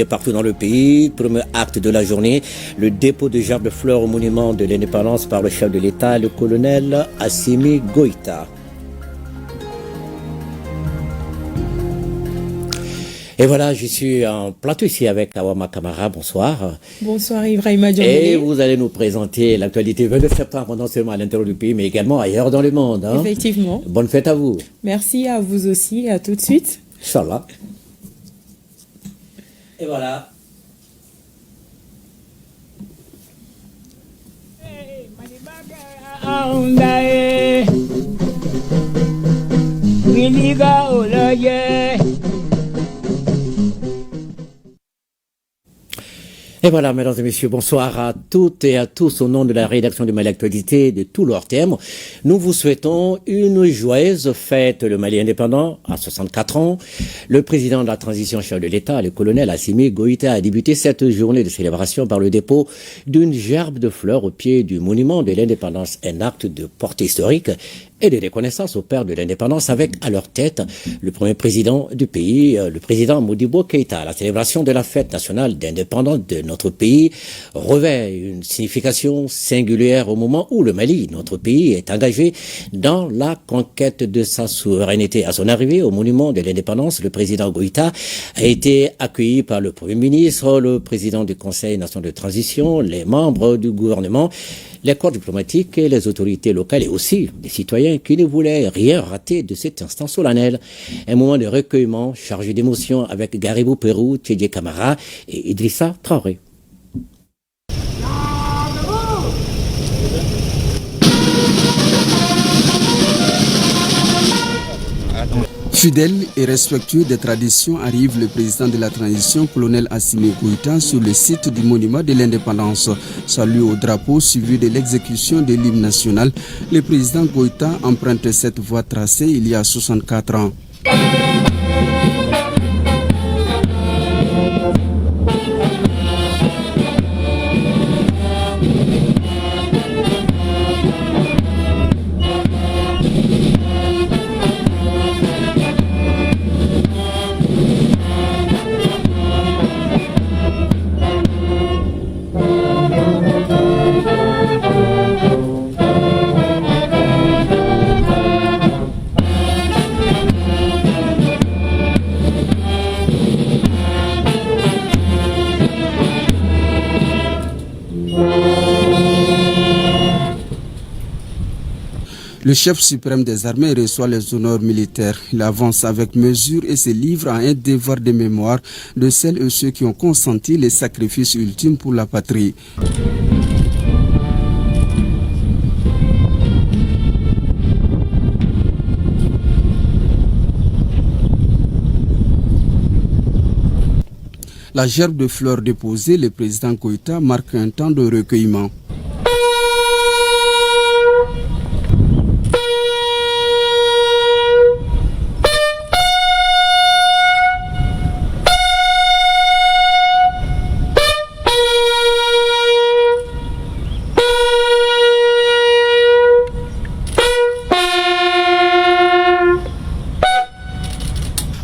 Partout dans le pays, premier acte de la journée, le dépôt de gerbes de fleurs au monument de l'indépendance par le chef de l'État, le colonel Assimi Goïta. Et voilà, je suis en plateau ici avec Awama Kamara. Bonsoir. Bonsoir Ibrahima Diomé. Et vous allez nous présenter l'actualité 22 septembre, non seulement à l'intérieur du pays, mais également ailleurs dans le monde. Hein? Effectivement. Bonne fête à vous. Merci à vous aussi, à tout de suite. Inch'Allah. Et voilà. Et voilà, mesdames et messieurs, bonsoir à toutes et à tous au nom de la rédaction de Mali Actualité de tous leurs thèmes. Nous vous souhaitons une joyeuse fête. Le Mali indépendant à 64 ans. Le président de la transition chef de l'État, le colonel Assimi Goïta, a débuté cette journée de célébration par le dépôt d'une gerbe de fleurs au pied du monument de l'indépendance, un acte de portée historique et de reconnaissance au père de l'indépendance avec à leur tête le premier président du pays, le président Modibo Keïta. La célébration de la fête nationale d'indépendance de notre pays revêt une signification singulière au moment où le Mali, notre pays, est engagé dans la conquête de sa souveraineté. À son arrivée au monument de l'indépendance, le président Goïta a été accueilli par le premier ministre, le président du Conseil national de transition, les membres du gouvernement, les corps diplomatiques et les autorités locales et aussi des citoyens qui ne voulaient rien rater de cet instant solennel. Un moment de recueillement chargé d'émotions avec Garibou Pérou, Tchédje Camara et Idrissa Traoré. Fidèle et respectueux des traditions, arrive le président de la transition, colonel Assimi Goïta, sur le site du monument de l'indépendance. Salut au drapeau suivi de l'exécution de l'hymne national. Le président Goïta emprunte cette voie tracée il y a 64 ans. Le chef suprême des armées reçoit les honneurs militaires. Il avance avec mesure et se livre à un devoir de mémoire de celles et ceux qui ont consenti les sacrifices ultimes pour la patrie. La gerbe de fleurs déposée, le président Goïta marque un temps de recueillement.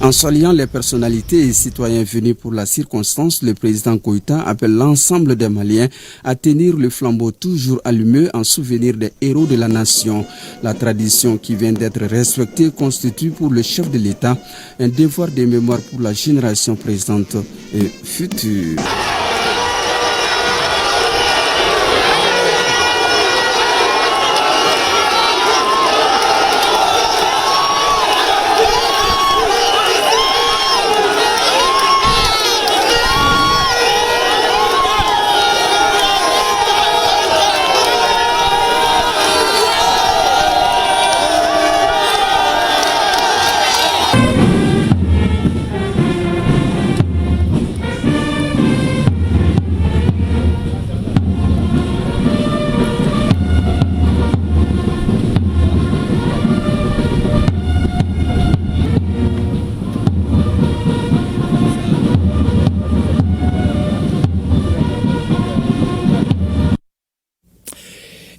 En saluant les personnalités et citoyens venus pour la circonstance, le président Goïta appelle l'ensemble des Maliens à tenir le flambeau toujours allumé en souvenir des héros de la nation. La tradition qui vient d'être respectée constitue pour le chef de l'État un devoir de mémoire pour la génération présente et future.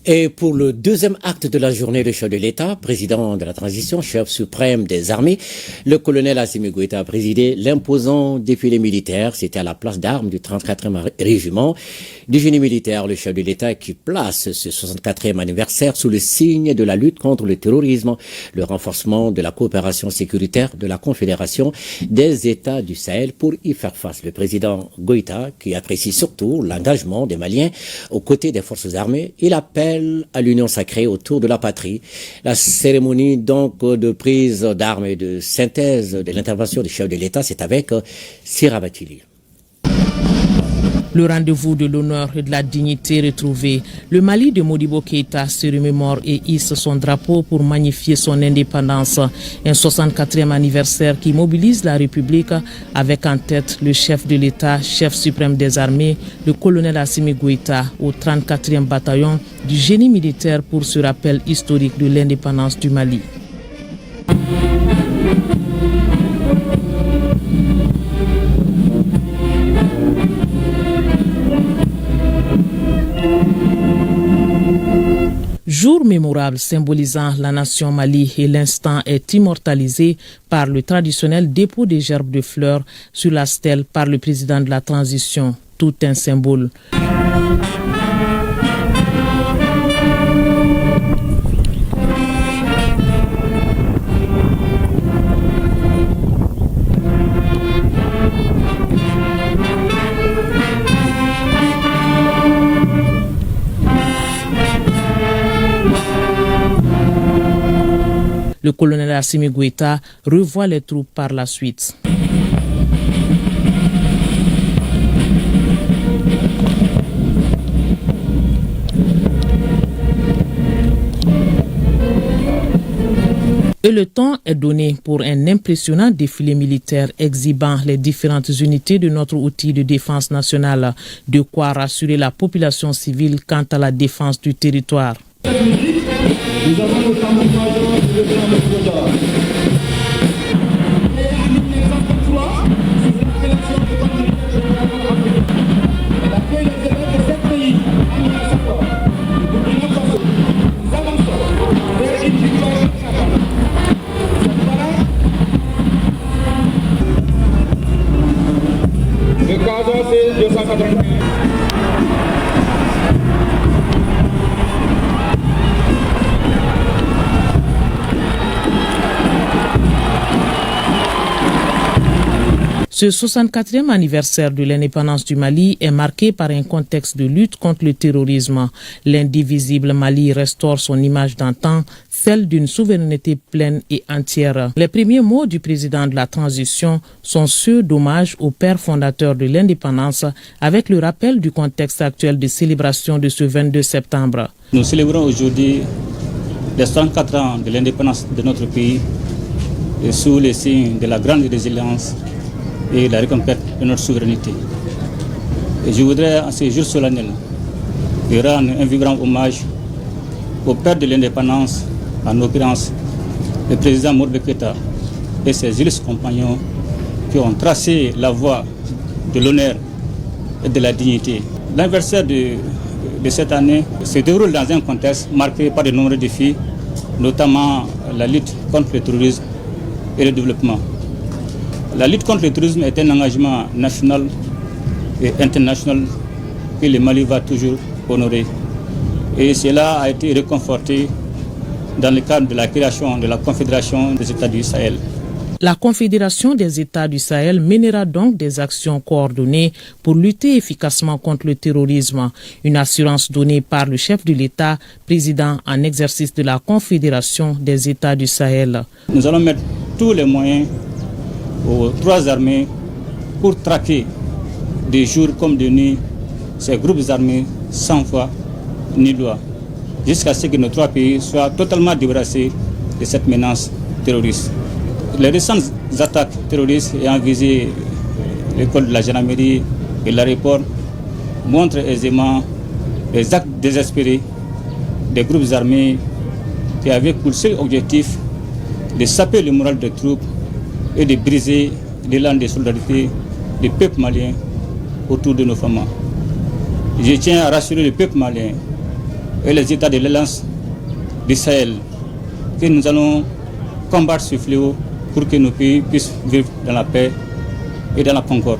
Et pour le deuxième acte de la journée, le chef de l'État, président de la transition, chef suprême des armées, le colonel Assimi Goïta a présidé l'imposant défilé militaire. C'était à la place d'armes du 34e régiment du génie militaire. Le chef de l'État qui place ce 64e anniversaire sous le signe de la lutte contre le terrorisme, le renforcement de la coopération sécuritaire de la Confédération des États du Sahel pour y faire face. Le président Goïta, qui apprécie surtout l'engagement des Maliens aux côtés des forces armées, il appelle à l'union sacrée autour de la patrie. La cérémonie donc de prise d'armes et de synthèse de l'intervention du chef de l'État, c'est avec Sira Batili. Le rendez-vous de l'honneur et de la dignité retrouvée. Le Mali de Modibo Keïta se remémore et hisse son drapeau pour magnifier son indépendance. Un 64e anniversaire qui mobilise la République avec en tête le chef de l'État, chef suprême des armées, le colonel Assimi Goïta au 34e bataillon du génie militaire pour ce rappel historique de l'indépendance du Mali. Jour mémorable symbolisant la nation Mali et l'instant est immortalisé par le traditionnel dépôt des gerbes de fleurs sur la stèle par le président de la transition. Tout un symbole. Le colonel Assimi Goïta revoit les troupes par la suite. Et le temps est donné pour un impressionnant défilé militaire exhibant les différentes unités de notre outil de défense nationale, de quoi rassurer la population civile quant à la défense du territoire. Nous avons le tambour-major de l'état de Soda. Et en 1923, sous l'appellation de commandement général africain, elle a fait les élèves de 7 pays en 1903. Le Burkina Faso, nous avançons vers une victoire capable. Le Casa, c'est 281. Ce 64e anniversaire de l'indépendance du Mali est marqué par un contexte de lutte contre le terrorisme. L'indivisible Mali restaure son image d'antan, celle d'une souveraineté pleine et entière. Les premiers mots du président de la transition sont ceux d'hommage au père fondateur de l'indépendance, avec le rappel du contexte actuel de célébration de ce 22 septembre. Nous célébrons aujourd'hui les 64 ans de l'indépendance de notre pays et sous les signes de la grande résilience et la reconquête de notre souveraineté. Et je voudrais, en ces jours solennels, rendre un vibrant hommage au père de l'indépendance, en l'occurrence le président Modibo Keïta et ses illustres compagnons qui ont tracé la voie de l'honneur et de la dignité. L'anniversaire de cette année se déroule dans un contexte marqué par de nombreux défis, notamment la lutte contre le terrorisme et le développement. La lutte contre le terrorisme est un engagement national et international que le Mali va toujours honorer. Et cela a été réconforté dans le cadre de la création de la Confédération des États du Sahel. La Confédération des États du Sahel mènera donc des actions coordonnées pour lutter efficacement contre le terrorisme. Une assurance donnée par le chef de l'État, président en exercice de la Confédération des États du Sahel. Nous allons mettre tous les moyens aux trois armées pour traquer de jour comme de nuit ces groupes armés sans foi ni loi, jusqu'à ce que nos trois pays soient totalement débarrassés de cette menace terroriste. Les récentes attaques terroristes ayant visé l'école de la gendarmerie et l'aéroport montrent aisément les actes désespérés des groupes armés qui avaient pour seul objectif de saper le moral des troupes et de briser l'élan de solidarité du peuple malien autour de nos femmes. Je tiens à rassurer le peuple malien et les États de l'Alliance du Sahel que nous allons combattre ce fléau pour que nos pays puissent vivre dans la paix et dans la concorde.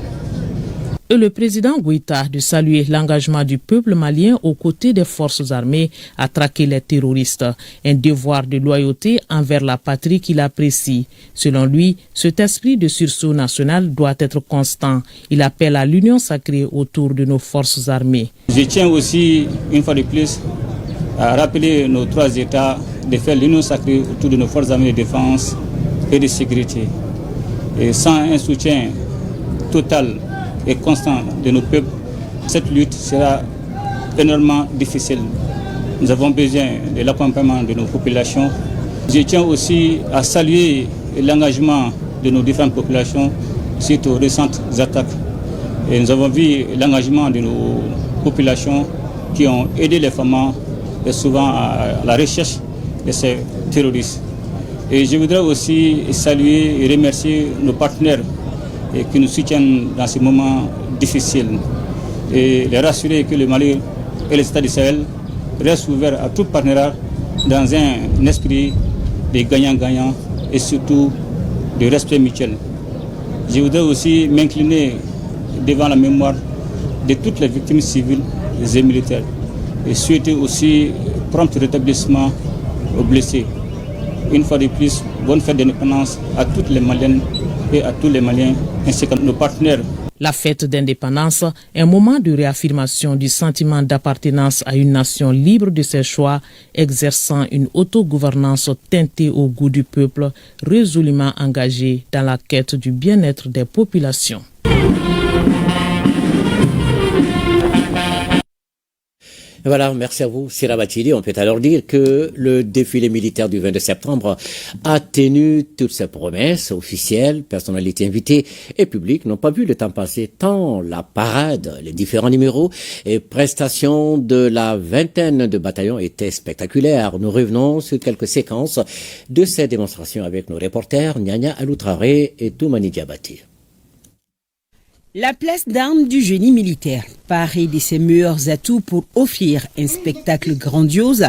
Et le président Goïta de saluer l'engagement du peuple malien aux côtés des forces armées à traquer les terroristes, un devoir de loyauté envers la patrie qu'il apprécie. Selon lui, cet esprit de sursaut national doit être constant. Il appelle à l'union sacrée autour de nos forces armées. Je tiens aussi, une fois de plus, à rappeler nos trois États de faire l'union sacrée autour de nos forces armées de défense et de sécurité. Et sans un soutien total et constant de nos peuples, cette lutte sera énormément difficile. Nous avons besoin de l'accompagnement de nos populations. Je tiens aussi à saluer l'engagement de nos différentes populations suite aux récentes attaques. Et nous avons vu l'engagement de nos populations qui ont aidé les femmes et souvent à la recherche de ces terroristes. Et je voudrais aussi saluer et remercier nos partenaires et qui nous soutiennent dans ces moments difficiles et les rassurer que le Mali et les États du Sahel restent ouverts à tout partenariat dans un esprit de gagnant-gagnant et surtout de respect mutuel. Je voudrais aussi m'incliner devant la mémoire de toutes les victimes civiles et militaires et souhaiter aussi prompt rétablissement aux blessés. Une fois de plus, bonne fête d'indépendance à toutes les Maliennes et à tous les Maliens ainsi qu'à nos partenaires. La fête d'indépendance est un moment de réaffirmation du sentiment d'appartenance à une nation libre de ses choix, exerçant une autogouvernance teintée au goût du peuple, résolument engagée dans la quête du bien-être des populations. Voilà, merci à vous, Sira Batili. On peut alors dire que le défilé militaire du 22 septembre a tenu toutes ses promesses officielles, personnalités invitées et publiques n'ont pas vu le temps passer tant la parade, les différents numéros et prestations de la vingtaine de bataillons étaient spectaculaires. Nous revenons sur quelques séquences de ces démonstrations avec nos reporters Nyanya Aloutraré et Toumani Diabati. La place d'armes du génie militaire parée de ses meilleurs atouts pour offrir un spectacle grandiose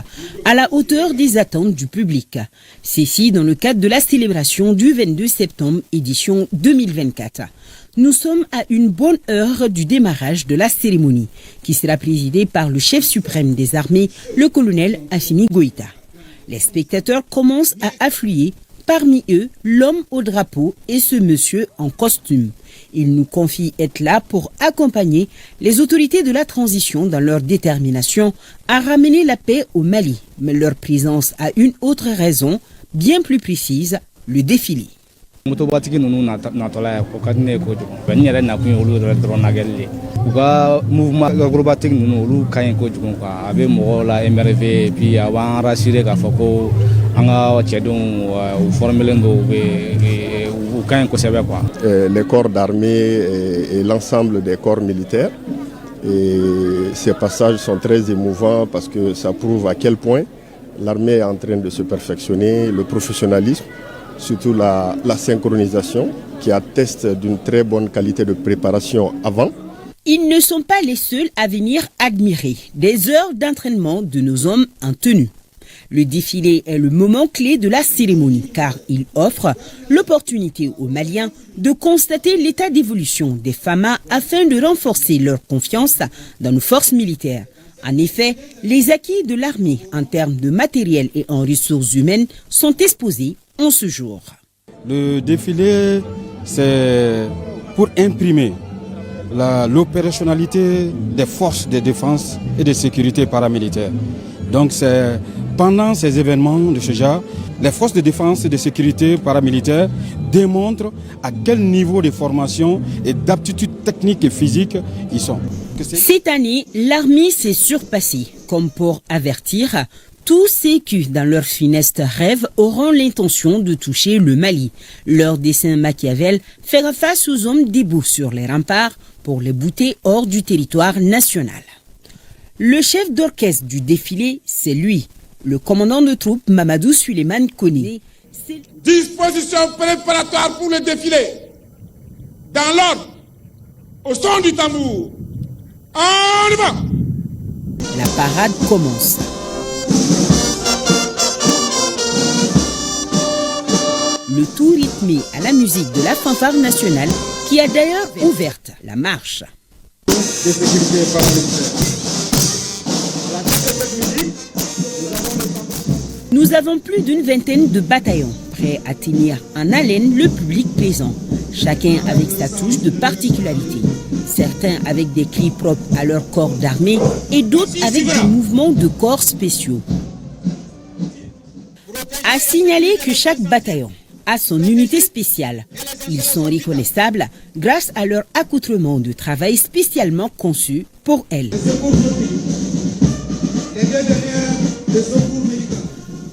à la hauteur des attentes du public. Ceci dans le cadre de la célébration du 22 septembre édition 2024. Nous sommes à une bonne heure du démarrage de la cérémonie qui sera présidée par le chef suprême des armées, le colonel Assimi Goïta. Les spectateurs commencent à affluer, parmi eux l'homme au drapeau et ce monsieur en costume. Il nous confie être là pour accompagner les autorités de la transition dans leur détermination à ramener la paix au Mali. Mais leur présence a une autre raison, bien plus précise, le défilé. Les corps d'armée et l'ensemble des corps militaires. Et ces passages sont très émouvants parce que ça prouve à quel point l'armée est en train de se perfectionner, le professionnalisme, surtout la synchronisation qui atteste d'une très bonne qualité de préparation avant. Ils ne sont pas les seuls à venir admirer des heures d'entraînement de nos hommes en tenue. Le défilé est le moment clé de la cérémonie car il offre l'opportunité aux Maliens de constater l'état d'évolution des FAMA afin de renforcer leur confiance dans nos forces militaires. En effet, les acquis de l'armée en termes de matériel et en ressources humaines sont exposés en ce jour. Le défilé, c'est pour imprimer l'opérationnalité des forces de défense et de sécurité paramilitaires. Donc c'est pendant ces événements de ce genre, les forces de défense et de sécurité paramilitaires démontrent à quel niveau de formation et d'aptitude technique et physique ils sont. Cette année, l'armée s'est surpassée, comme pour avertir tous ceux qui, dans leur funeste rêve, auront l'intention de toucher le Mali. Leur dessein Machiavel fera face aux hommes debout sur les remparts pour les bouter hors du territoire national. Le chef d'orchestre du défilé, c'est lui, le commandant de troupes Mamadou Suleiman Koni. Disposition préparatoire pour le défilé. Dans l'ordre, au son du tambour. En avant. La parade commence. Le tout rythmé à la musique de la fanfare nationale qui a d'ailleurs ouvert la marche. Nous avons plus d'une vingtaine de bataillons prêts à tenir en haleine le public présent, chacun avec sa touche de particularité. Certains avec des cris propres à leur corps d'armée et d'autres avec des mouvements de corps spéciaux. À signaler que chaque bataillon a son unité spéciale. Ils sont reconnaissables grâce à leur accoutrement de travail spécialement conçu pour elles.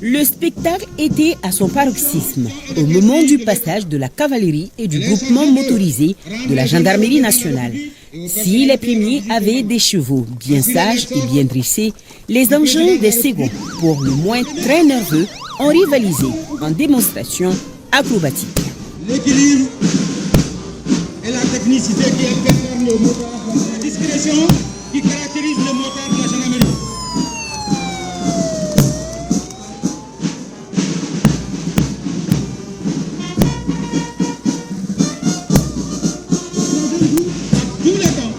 Le spectacle était à son paroxysme au moment du passage de la cavalerie et du groupement motorisé de la gendarmerie nationale. Si les premiers avaient des chevaux bien sages et bien dressés, les engins des seconds, pour le moins très nerveux, ont rivalisé en démonstration acrobatique. L'équilibre et la technicité qui alternent le moteur, la discrétion qui caractérise le moteur de la gendarmerie. Tous les temps,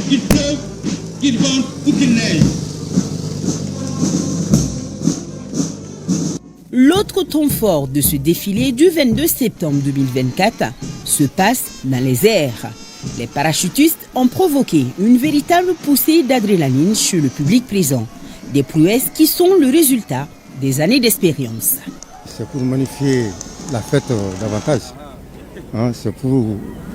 qu'il pleuve, qu'il vente ou qu'il neige. L'autre temps fort de ce défilé du 22 septembre 2024 se passe dans les airs. Les parachutistes ont provoqué une véritable poussée d'adrénaline chez le public présent. Des prouesses qui sont le résultat des années d'expérience. C'est pour magnifier la fête davantage. C'est pour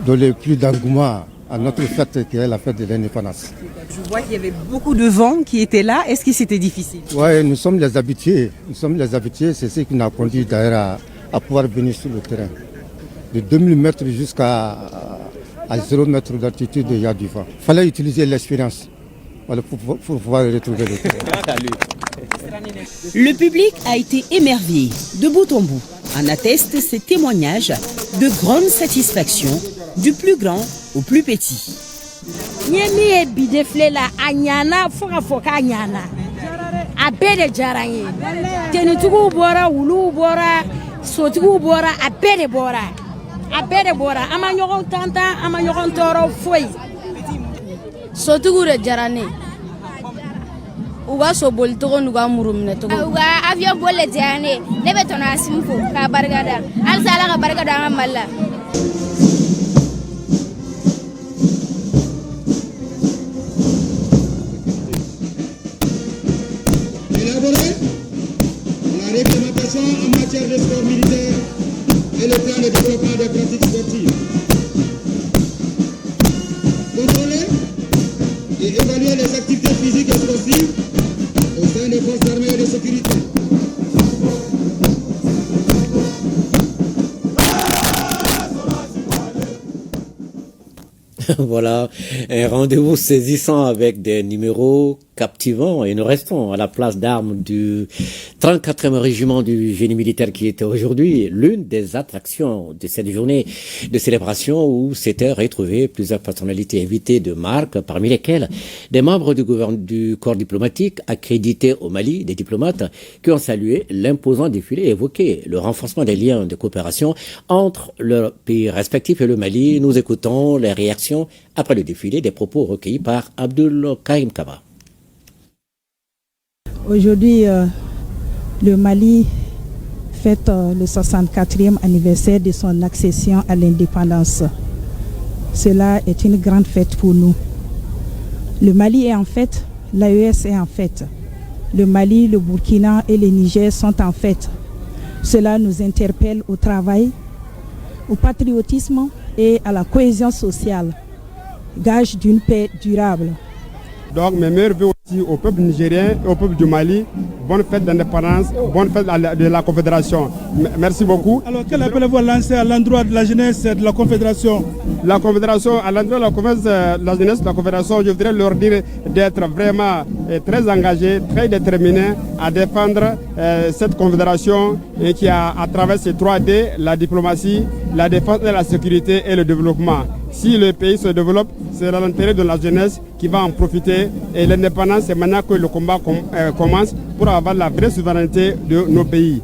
donner plus d'engouement à notre fête qui est la fête de l'indépendance. Je vois qu'il y avait beaucoup de vent qui était là. Est-ce que c'était difficile? Oui, nous sommes les habitués. C'est ce qui nous a conduit d'ailleurs à pouvoir venir sur le terrain. De 2000 mètres jusqu'à 0 mètre d'altitude, il y a du vent. Il fallait utiliser l'expérience pour pouvoir retrouver le terrain. Le public a été émerveillé de bout en bout. En attestent ces témoignages de grande satisfaction du plus grand au plus petit. Uga so bol to nuga murum to uga avion bolle jane ne betona simfo ka bargada al sala ka bargada malla Élaborer la réglementation en matière de sport militaire et le plan de développement des pratiques sportives. Contrôler et évaluer les activités physiques et sportives au sein des forces armées et de sécurité. Voilà, un rendez-vous saisissant avec des numéros captivants et nous restons à la place d'armes du 34e régiment du génie militaire qui était aujourd'hui l'une des attractions de cette journée de célébration où s'étaient retrouvées plusieurs personnalités invitées de marque, parmi lesquelles des membres du corps diplomatique accrédités au Mali, des diplomates qui ont salué l'imposant défilé et évoqué le renforcement des liens de coopération entre leurs pays respectifs et le Mali. Nous écoutons les réactions après le défilé, des propos recueillis par Abdul Karim Kaba. Aujourd'hui, le Mali fête le 64e anniversaire de son accession à l'indépendance. Cela est une grande fête pour nous. Le Mali est en fête, l'AES est en fête. Le Mali, le Burkina et le Niger sont en fête. Cela nous interpelle au travail, au patriotisme et à la cohésion sociale, gage d'une paix durable. Donc mes meilleurs vœux aussi au peuple nigérien et au peuple du Mali. Bonne fête d'indépendance, bonne fête de la Confédération. Merci beaucoup. Alors quel appel vous lancez à l'endroit de la jeunesse de la Confédération? La Confédération, à l'endroit de la jeunesse de la Confédération, je voudrais leur dire d'être vraiment très engagés, très déterminés à défendre cette Confédération et qui a à travers ces 3D, la diplomatie, la défense et la sécurité et le développement. Si le pays se développe, c'est l'intérêt de la jeunesse qui va en profiter. Et l'indépendance, c'est maintenant que le combat commence. pour avoir la vraie souveraineté de nos pays.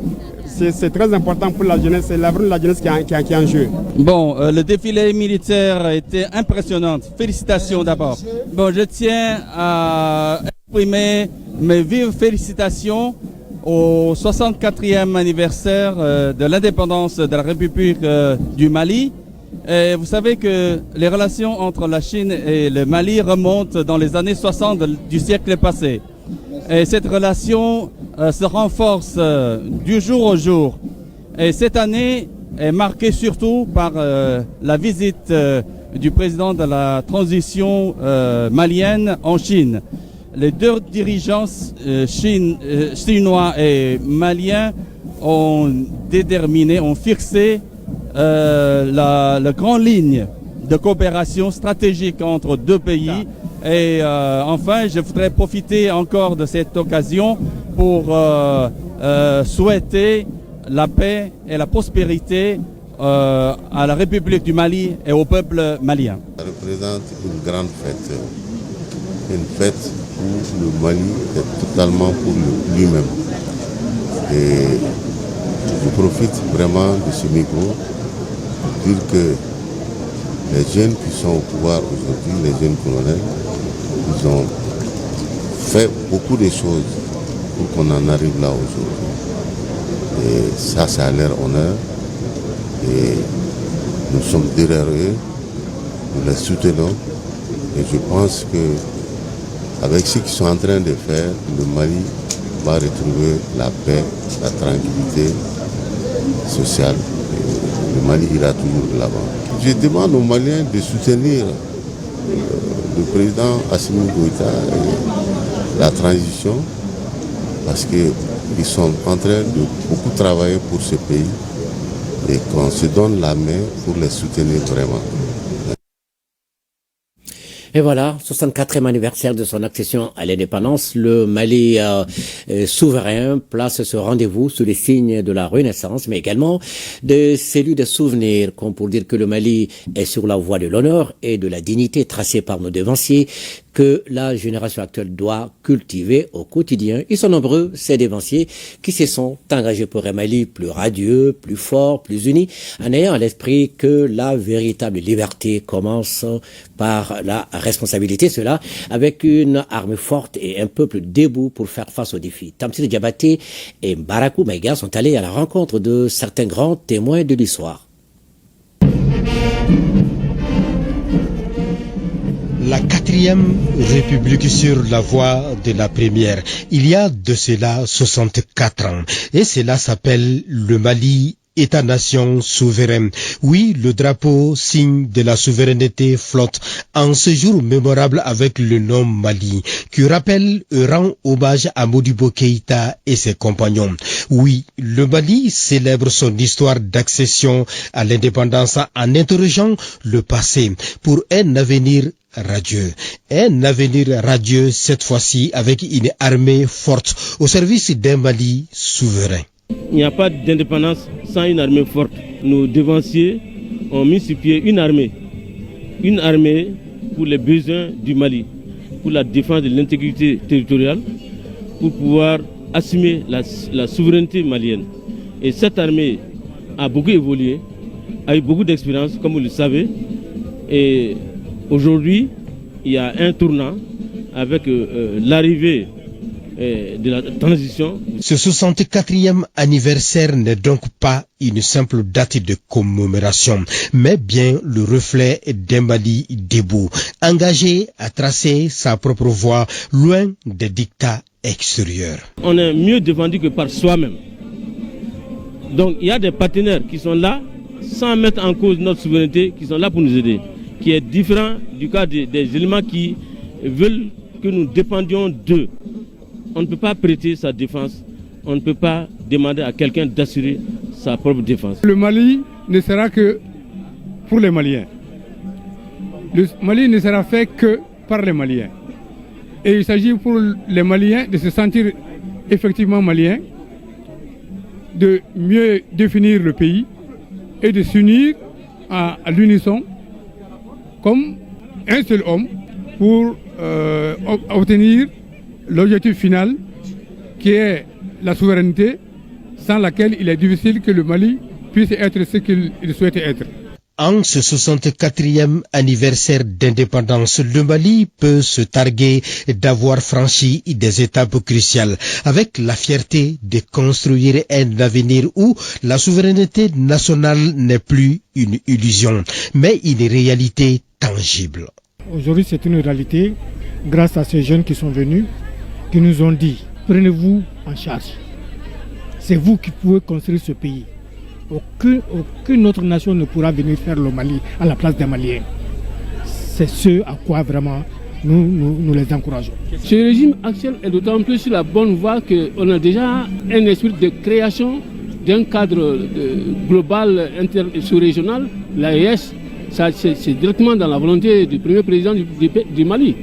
C'est très important pour la jeunesse, c'est l'avenir de la jeunesse qui est en jeu. Bon, le défilé militaire était impressionnant. Félicitations d'abord. Bon, je tiens à exprimer mes vives félicitations au 64e anniversaire de l'indépendance de la République du Mali. Et vous savez que les relations entre la Chine et le Mali remontent dans les années 60 du siècle passé. Et cette relation se renforce du jour au jour. Et cette année est marquée surtout par la visite du président de la transition malienne en Chine. Les deux dirigeants chinois et maliens ont fixé la grande ligne de coopération stratégique entre deux pays. Et enfin, je voudrais profiter encore de cette occasion pour souhaiter la paix et la prospérité à la République du Mali et au peuple malien. Ça représente une grande fête où le Mali est totalement pour lui-même. Et je profite vraiment de ce micro pour dire que les jeunes qui sont au pouvoir aujourd'hui, les jeunes colonels, ils ont fait beaucoup de choses pour qu'on en arrive là aujourd'hui. Et ça, c'est à leur honneur. Et nous sommes derrière eux, nous les soutenons. Et je pense qu'avec ce qu'ils sont en train de faire, le Mali va retrouver la paix, la tranquillité sociale. Et le Mali ira toujours de l'avant. Je demande aux Maliens de soutenir le président Assimi Goïta et la transition parce qu'ils sont en train de beaucoup travailler pour ce pays et qu'on se donne la main pour les soutenir vraiment. Et voilà, 64e anniversaire de son accession à l'indépendance, le Mali souverain place ce rendez-vous sous les signes de la Renaissance, mais également de celui des souvenirs, comme pour dire que le Mali est sur la voie de l'honneur et de la dignité tracée par nos devanciers, que la génération actuelle doit cultiver au quotidien. Ils sont nombreux, ces dévanciers, qui se sont engagés pour un Mali plus radieux, plus fort, plus uni, en ayant à l'esprit que la véritable liberté commence par la responsabilité. Cela avec une armée forte et un peuple debout pour faire face aux défis. Tamsir Diabaté et Mbarakou Maïga sont allés à la rencontre de certains grands témoins de l'histoire. La 4e République sur la voie de la première. Il y a de cela 64 ans. Et cela s'appelle le Mali, État-nation souverain. Oui, le drapeau, signe de la souveraineté, flotte en ce jour mémorable avec le nom Mali, qui rappelle et rend hommage à Modibo Keïta et ses compagnons. Oui, le Mali célèbre son histoire d'accession à l'indépendance en interrogeant le passé pour un avenir radieux. Un avenir radieux cette fois-ci avec une armée forte au service d'un Mali souverain. Il n'y a pas d'indépendance sans une armée forte. Nos devanciers ont mis sur pied une armée pour les besoins du Mali, pour la défense de l'intégrité territoriale, pour pouvoir assumer la souveraineté malienne. Et cette armée a beaucoup évolué, a eu beaucoup d'expérience, comme vous le savez. Et aujourd'hui, il y a un tournant avec l'arrivée de la transition. Ce 64e anniversaire n'est donc pas une simple date de commémoration, mais bien le reflet d'un Mali debout, engagé à tracer sa propre voie, loin des dictats extérieurs. On est mieux défendu que par soi-même. Donc il y a des partenaires qui sont là, sans mettre en cause notre souveraineté, qui sont là pour nous aider, qui est différent du cas des éléments qui veulent que nous dépendions d'eux. On ne peut pas prêter sa défense, on ne peut pas demander à quelqu'un d'assurer sa propre défense. Le Mali ne sera que pour les Maliens. Le Mali ne sera fait que par les Maliens. Et il s'agit pour les Maliens de se sentir effectivement Maliens, de mieux définir le pays et de s'unir à l'unisson comme un seul homme pour obtenir l'objectif final qui est la souveraineté, sans laquelle il est difficile que le Mali puisse être ce qu'il souhaite être. En ce 64e anniversaire d'indépendance, le Mali peut se targuer d'avoir franchi des étapes cruciales, avec la fierté de construire un avenir où la souveraineté nationale n'est plus une illusion, mais une réalité tangible. Aujourd'hui, c'est une réalité grâce à ces jeunes qui sont venus, qui nous ont dit, prenez-vous en charge. C'est vous qui pouvez construire ce pays. Aucune autre nation ne pourra venir faire le Mali à la place des Maliens. C'est ce à quoi vraiment nous les encourageons. Ce régime actuel est d'autant plus sur la bonne voie qu'on a déjà un esprit de création d'un cadre global sous-régional. L'AES, c'est directement dans la volonté du premier président du Mali.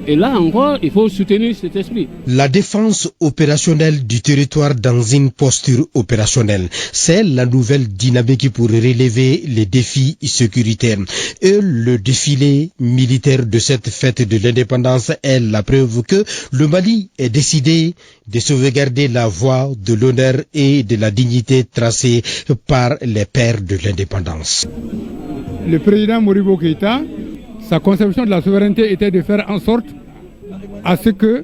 Et là encore, il faut soutenir cet esprit. La défense opérationnelle du territoire dans une posture opérationnelle, c'est la nouvelle dynamique pour relever les défis sécuritaires. Et le défilé militaire de cette fête de l'indépendance est la preuve que le Mali est décidé de sauvegarder la voie de l'honneur et de la dignité tracée par les pères de l'indépendance. Le président Modibo Keïta, sa conception de la souveraineté était de faire en sorte à ce que,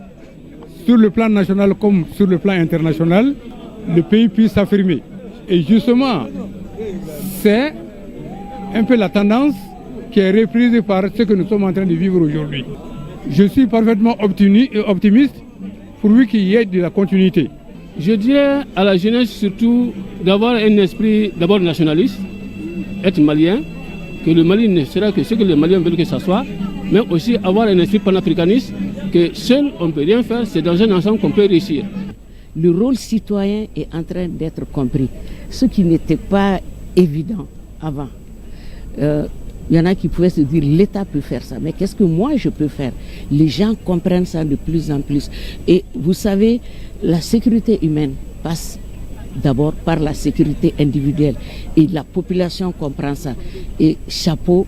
sur le plan national comme sur le plan international, le pays puisse s'affirmer. Et justement, c'est un peu la tendance qui est reprise par ce que nous sommes en train de vivre aujourd'hui. Je suis parfaitement optimiste pourvu qu'il y ait de la continuité. Je dirais à la jeunesse surtout d'avoir un esprit d'abord nationaliste, être malien, que le Mali ne sera que ce que les Maliens veulent que ça soit, mais aussi avoir un esprit panafricaniste, que seul on ne peut rien faire, c'est dans un ensemble qu'on peut réussir. Le rôle citoyen est en train d'être compris, ce qui n'était pas évident avant. Il y en a qui pouvaient se dire l'État peut faire ça, mais qu'est-ce que moi je peux faire? Les gens comprennent ça de plus en plus. Et vous savez, la sécurité humaine passe d'abord par la sécurité individuelle. Et la population comprend ça. Et chapeau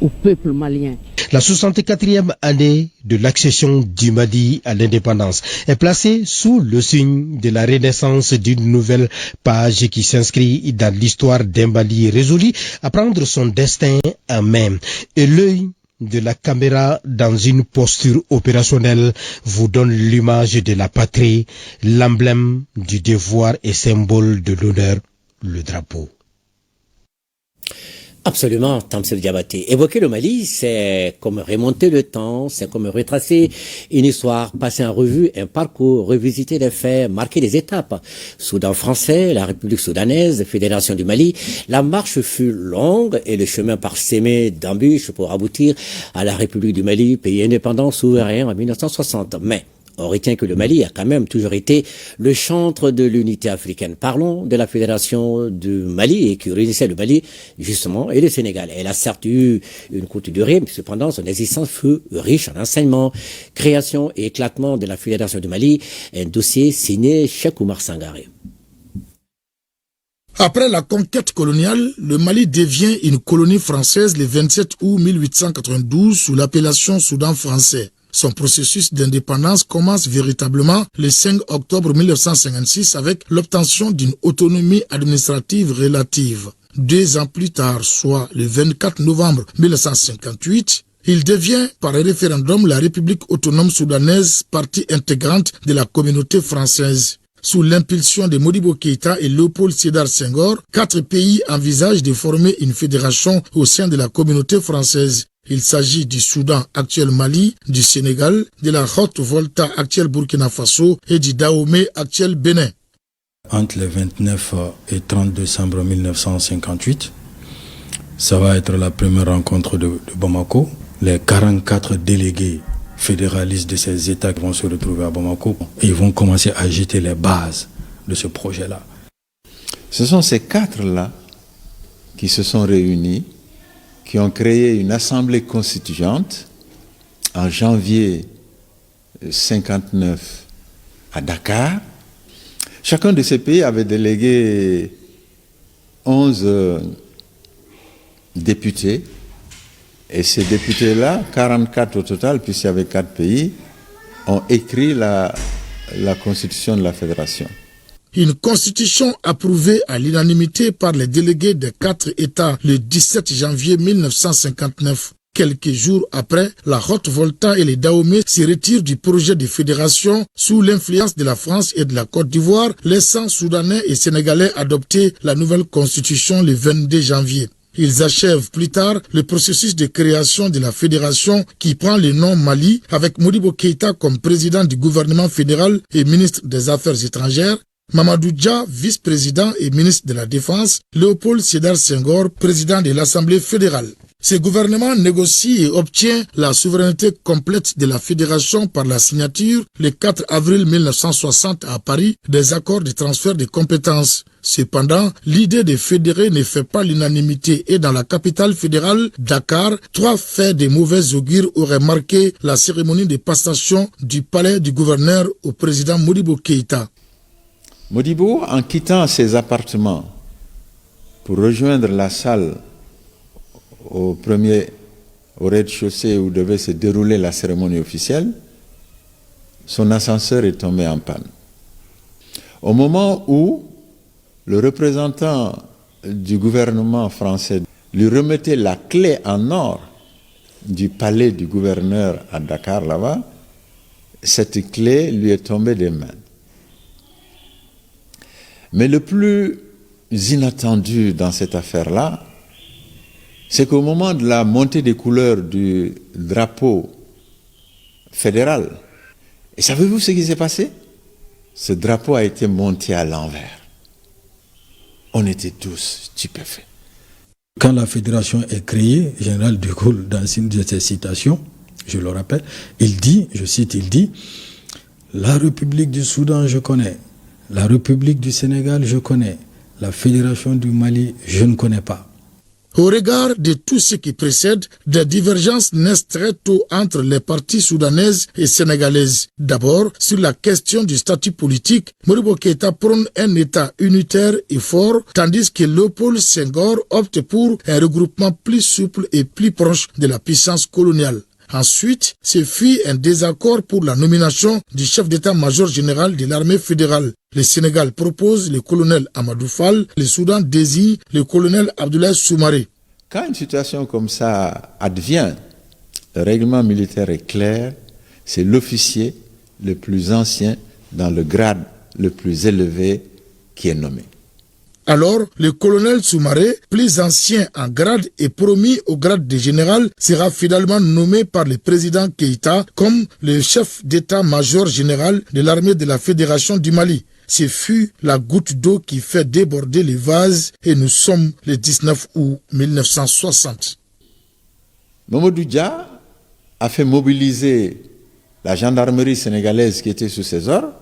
au peuple malien. La 64e année de l'accession du Mali à l'indépendance est placée sous le signe de la renaissance d'une nouvelle page qui s'inscrit dans l'histoire d'un Mali résolu à prendre son destin en main. Et l'œil de la caméra dans une posture opérationnelle vous donne l'image de la patrie, l'emblème du devoir et symbole de l'honneur, le drapeau. Absolument, Tamsir Diabaté. Évoquer le Mali, c'est comme remonter le temps, c'est comme retracer une histoire, passer en revue un parcours, revisiter les faits, marquer des étapes. Soudan français, la République soudanaise, Fédération du Mali. La marche fut longue et le chemin parsemé d'embûches pour aboutir à la République du Mali, pays indépendant souverain en 1960. Mais on retient que le Mali a quand même toujours été le chantre de l'unité africaine. Parlons de la Fédération du Mali et qui réunissait le Mali, justement, et le Sénégal. Elle a certes eu une courte durée, mais cependant son existence fut riche en enseignements, création et éclatement de la Fédération du Mali, un dossier signé Cheikh Oumar Sangaré. Après la conquête coloniale, le Mali devient une colonie française le 27 août 1892 sous l'appellation Soudan français. Son processus d'indépendance commence véritablement le 5 octobre 1956 avec l'obtention d'une autonomie administrative relative. 2 ans plus tard, soit le 24 novembre 1958, il devient par un référendum la République autonome soudanaise, partie intégrante de la communauté française. Sous l'impulsion de Modibo Keïta et Léopold Sédar Senghor, 4 pays envisagent de former une fédération au sein de la communauté française. Il s'agit du Soudan, actuel Mali, du Sénégal, de la Haute-Volta, actuel Burkina Faso, et du Dahomey, actuel Bénin. Entre le 29 et 30 décembre 1958, ça va être la première rencontre de Bamako. Les 44 délégués fédéralistes de ces États vont se retrouver à Bamako et ils vont commencer à jeter les bases de ce projet-là. Ce sont ces 4-là qui se sont réunis, qui ont créé une assemblée constituante en janvier 1959 à Dakar. Chacun de ces pays avait délégué 11 députés. Et ces députés-là, 44 au total, puisqu'il y avait 4 pays, ont écrit la la constitution de la fédération. Une constitution approuvée à l'unanimité par les délégués des 4 États le 17 janvier 1959. Quelques jours après, la Haute-Volta et les Dahomey se retirent du projet de fédération sous l'influence de la France et de la Côte d'Ivoire, laissant Soudanais et Sénégalais adopter la nouvelle constitution le 22 janvier. Ils achèvent plus tard le processus de création de la fédération qui prend le nom Mali, avec Modibo Keïta comme président du gouvernement fédéral et ministre des Affaires étrangères, Mamadou Dia, vice-président et ministre de la Défense, Léopold Sédar Senghor, président de l'Assemblée fédérale. Ce gouvernement négocie et obtient la souveraineté complète de la fédération par la signature, le 4 avril 1960 à Paris, des accords de transfert de compétences. Cependant, l'idée de fédérer ne fait pas l'unanimité et dans la capitale fédérale, Dakar, 3 faits de mauvais augure auraient marqué la cérémonie de passation du palais du gouverneur au président Modibo Keïta. Modibo, en quittant ses appartements pour rejoindre la salle au rez-de-chaussée où devait se dérouler la cérémonie officielle, son ascenseur est tombé en panne. Au moment où le représentant du gouvernement français lui remettait la clé en or du palais du gouverneur à Dakar, là-bas, cette clé lui est tombée des mains. Mais le plus inattendu dans cette affaire-là, c'est qu'au moment de la montée des couleurs du drapeau fédéral, et savez-vous ce qui s'est passé? Ce drapeau a été monté à l'envers. On était tous stupéfaits. Quand la fédération est créée, général de Gaulle, dans une de ses citations, je le rappelle, il dit, je cite, il dit « La République du Soudan, je connais. La République du Sénégal, je connais. La Fédération du Mali, je ne connais pas. » Au regard de tout ce qui précède, des divergences naissent très tôt entre les parties soudanaises et sénégalaises. D'abord, sur la question du statut politique, Modibo Keïta prône un État unitaire et fort, tandis que Léopold Senghor opte pour un regroupement plus souple et plus proche de la puissance coloniale. Ensuite, se fit un désaccord pour la nomination du chef d'état-major général de l'armée fédérale. Le Sénégal propose le colonel Amadou Fall, le Soudan désigne le colonel Abdoulaye Soumaré. Quand une situation comme ça advient, le règlement militaire est clair, c'est l'officier le plus ancien dans le grade le plus élevé qui est nommé. Alors, le colonel Soumaré, plus ancien en grade et promis au grade de général, sera finalement nommé par le président Keïta comme le chef d'état-major général de l'armée de la Fédération du Mali. Ce fut la goutte d'eau qui fait déborder les vases et nous sommes le 19 août 1960. Mamadou Dia a fait mobiliser la gendarmerie sénégalaise qui était sous ses ordres.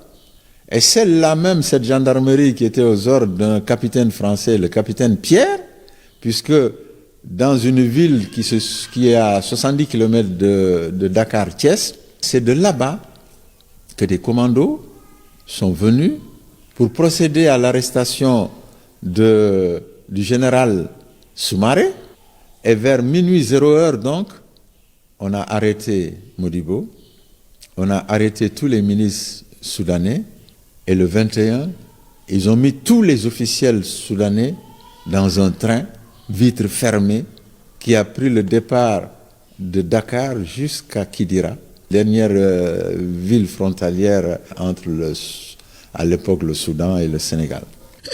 Et celle-là même, cette gendarmerie qui était aux ordres d'un capitaine français, le capitaine Pierre, puisque dans une ville qui est à 70 km de Dakar, Thiès, c'est de là-bas que des commandos sont venus pour procéder à l'arrestation du général Soumaré. Et vers minuit 0h donc, on a arrêté Modibo, on a arrêté tous les milices soudanais. Et le 21, ils ont mis tous les officiels soudanais dans un train, vitres fermées, qui a pris le départ de Dakar jusqu'à Kidira, dernière ville frontalière entre à l'époque le Soudan et le Sénégal.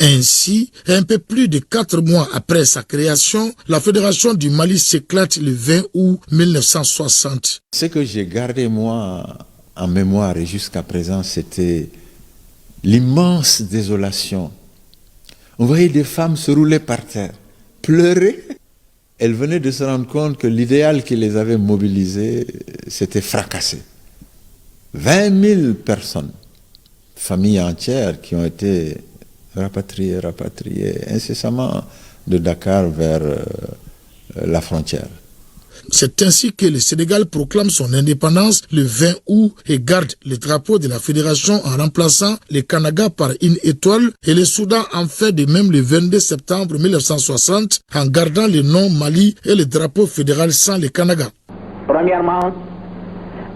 Ainsi, un peu plus de 4 mois après sa création, la Fédération du Mali s'éclate le 20 août 1960. Ce que j'ai gardé moi en mémoire et jusqu'à présent, c'était l'immense désolation. On voyait des femmes se rouler par terre, pleurer. Elles venaient de se rendre compte que l'idéal qui les avait mobilisées s'était fracassé. 20 000 personnes, familles entières qui ont été rapatriées incessamment de Dakar vers la frontière. C'est ainsi que le Sénégal proclame son indépendance le 20 août et garde le drapeau de la fédération en remplaçant le Kanaga par une étoile et le Soudan en fait de même le 22 septembre 1960 en gardant le nom Mali et le drapeau fédéral sans le Kanaga. Premièrement,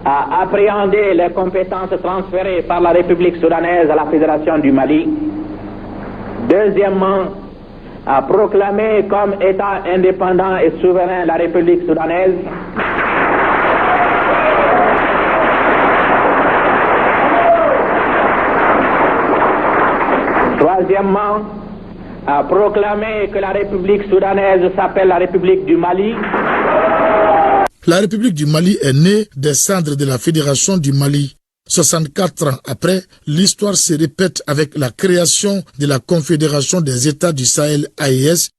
à appréhender les compétences transférées par la République soudanaise à la Fédération du Mali. Deuxièmement, à proclamer comme État indépendant et souverain la République soudanaise. Troisièmement, à proclamer que la République soudanaise s'appelle la République du Mali. La République du Mali est née des cendres de la Fédération du Mali. 64 ans après, l'histoire se répète avec la création de la Confédération des États du Sahel AES.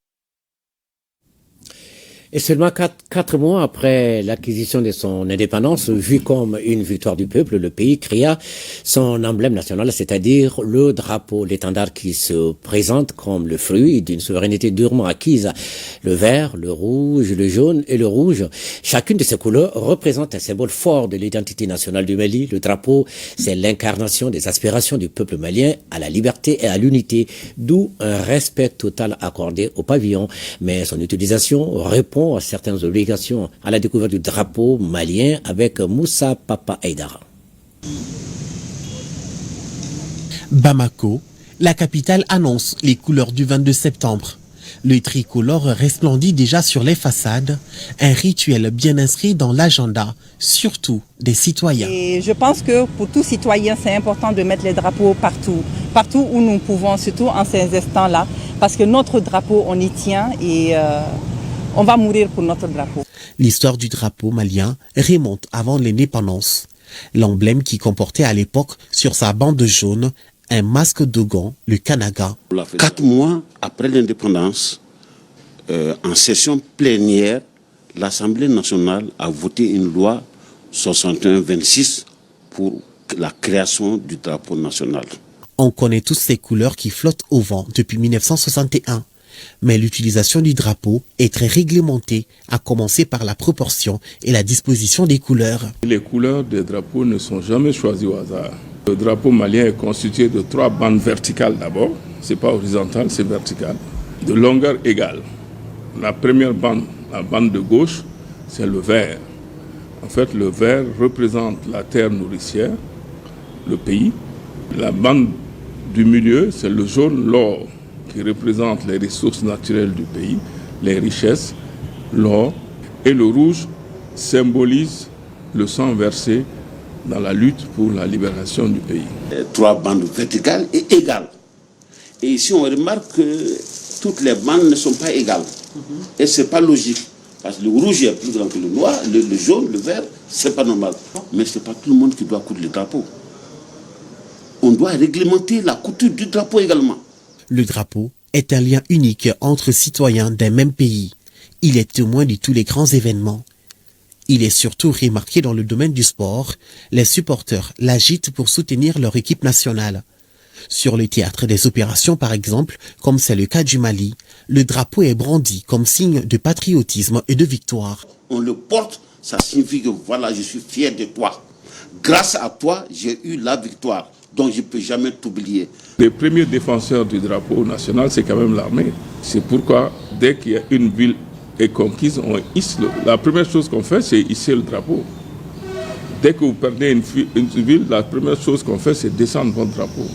Et seulement 4 mois après l'acquisition de son indépendance, vu comme une victoire du peuple, le pays créa son emblème national, c'est-à-dire le drapeau, l'étendard qui se présente comme le fruit d'une souveraineté durement acquise. Le vert, le rouge, le jaune et le rouge. Chacune de ces couleurs représente un symbole fort de l'identité nationale du Mali. Le drapeau, c'est l'incarnation des aspirations du peuple malien à la liberté et à l'unité, d'où un respect total accordé au pavillon. Mais son utilisation répond à certaines obligations à la découverte du drapeau malien avec Moussa Papa Aïdara. Bamako, la capitale annonce les couleurs du 22 septembre. Le tricolore resplendit déjà sur les façades, un rituel bien inscrit dans l'agenda, surtout des citoyens. Et je pense que pour tout citoyen, c'est important de mettre les drapeaux partout où nous pouvons, surtout en ces instants-là, parce que notre drapeau, on y tient et on va mourir pour notre drapeau. L'histoire du drapeau malien remonte avant l'indépendance. L'emblème qui comportait à l'époque sur sa bande jaune un masque d'Ogon, le Kanaga. 4 mois après l'indépendance, en session plénière, l'Assemblée nationale a voté une loi 61-26 pour la création du drapeau national. On connaît tous ces couleurs qui flottent au vent depuis 1961. Mais l'utilisation du drapeau est très réglementée, à commencer par la proportion et la disposition des couleurs. Les couleurs des drapeaux ne sont jamais choisies au hasard. Le drapeau malien est constitué de 3 bandes verticales d'abord, c'est pas horizontal, c'est vertical, de longueur égale. La première bande, la bande de gauche, c'est le vert. En fait, le vert représente la terre nourricière, le pays. La bande du milieu, c'est le jaune, l'or, qui représente les ressources naturelles du pays, les richesses, l'or, et le rouge symbolise le sang versé dans la lutte pour la libération du pays. 3 bandes verticales et égales. Et ici, on remarque que toutes les bandes ne sont pas égales. Et ce n'est pas logique. Parce que le rouge est plus grand que le noir, le jaune, le vert, ce n'est pas normal. Mais ce n'est pas tout le monde qui doit coudre le drapeau. On doit réglementer la couture du drapeau également. Le drapeau est un lien unique entre citoyens d'un même pays. Il est témoin de tous les grands événements. Il est surtout remarqué dans le domaine du sport. Les supporters l'agitent pour soutenir leur équipe nationale. Sur le théâtre des opérations, par exemple, comme c'est le cas du Mali, le drapeau est brandi comme signe de patriotisme et de victoire. On le porte, ça signifie que voilà, je suis fier de toi. Grâce à toi, j'ai eu la victoire. Donc je ne peux jamais t'oublier. Les premiers défenseurs du drapeau national, c'est quand même l'armée. C'est pourquoi, dès qu'il y a une ville est conquise, on hisse la première chose qu'on fait, c'est hisser le drapeau. Dès que vous perdez une ville, la première chose qu'on fait, c'est descendre votre drapeau.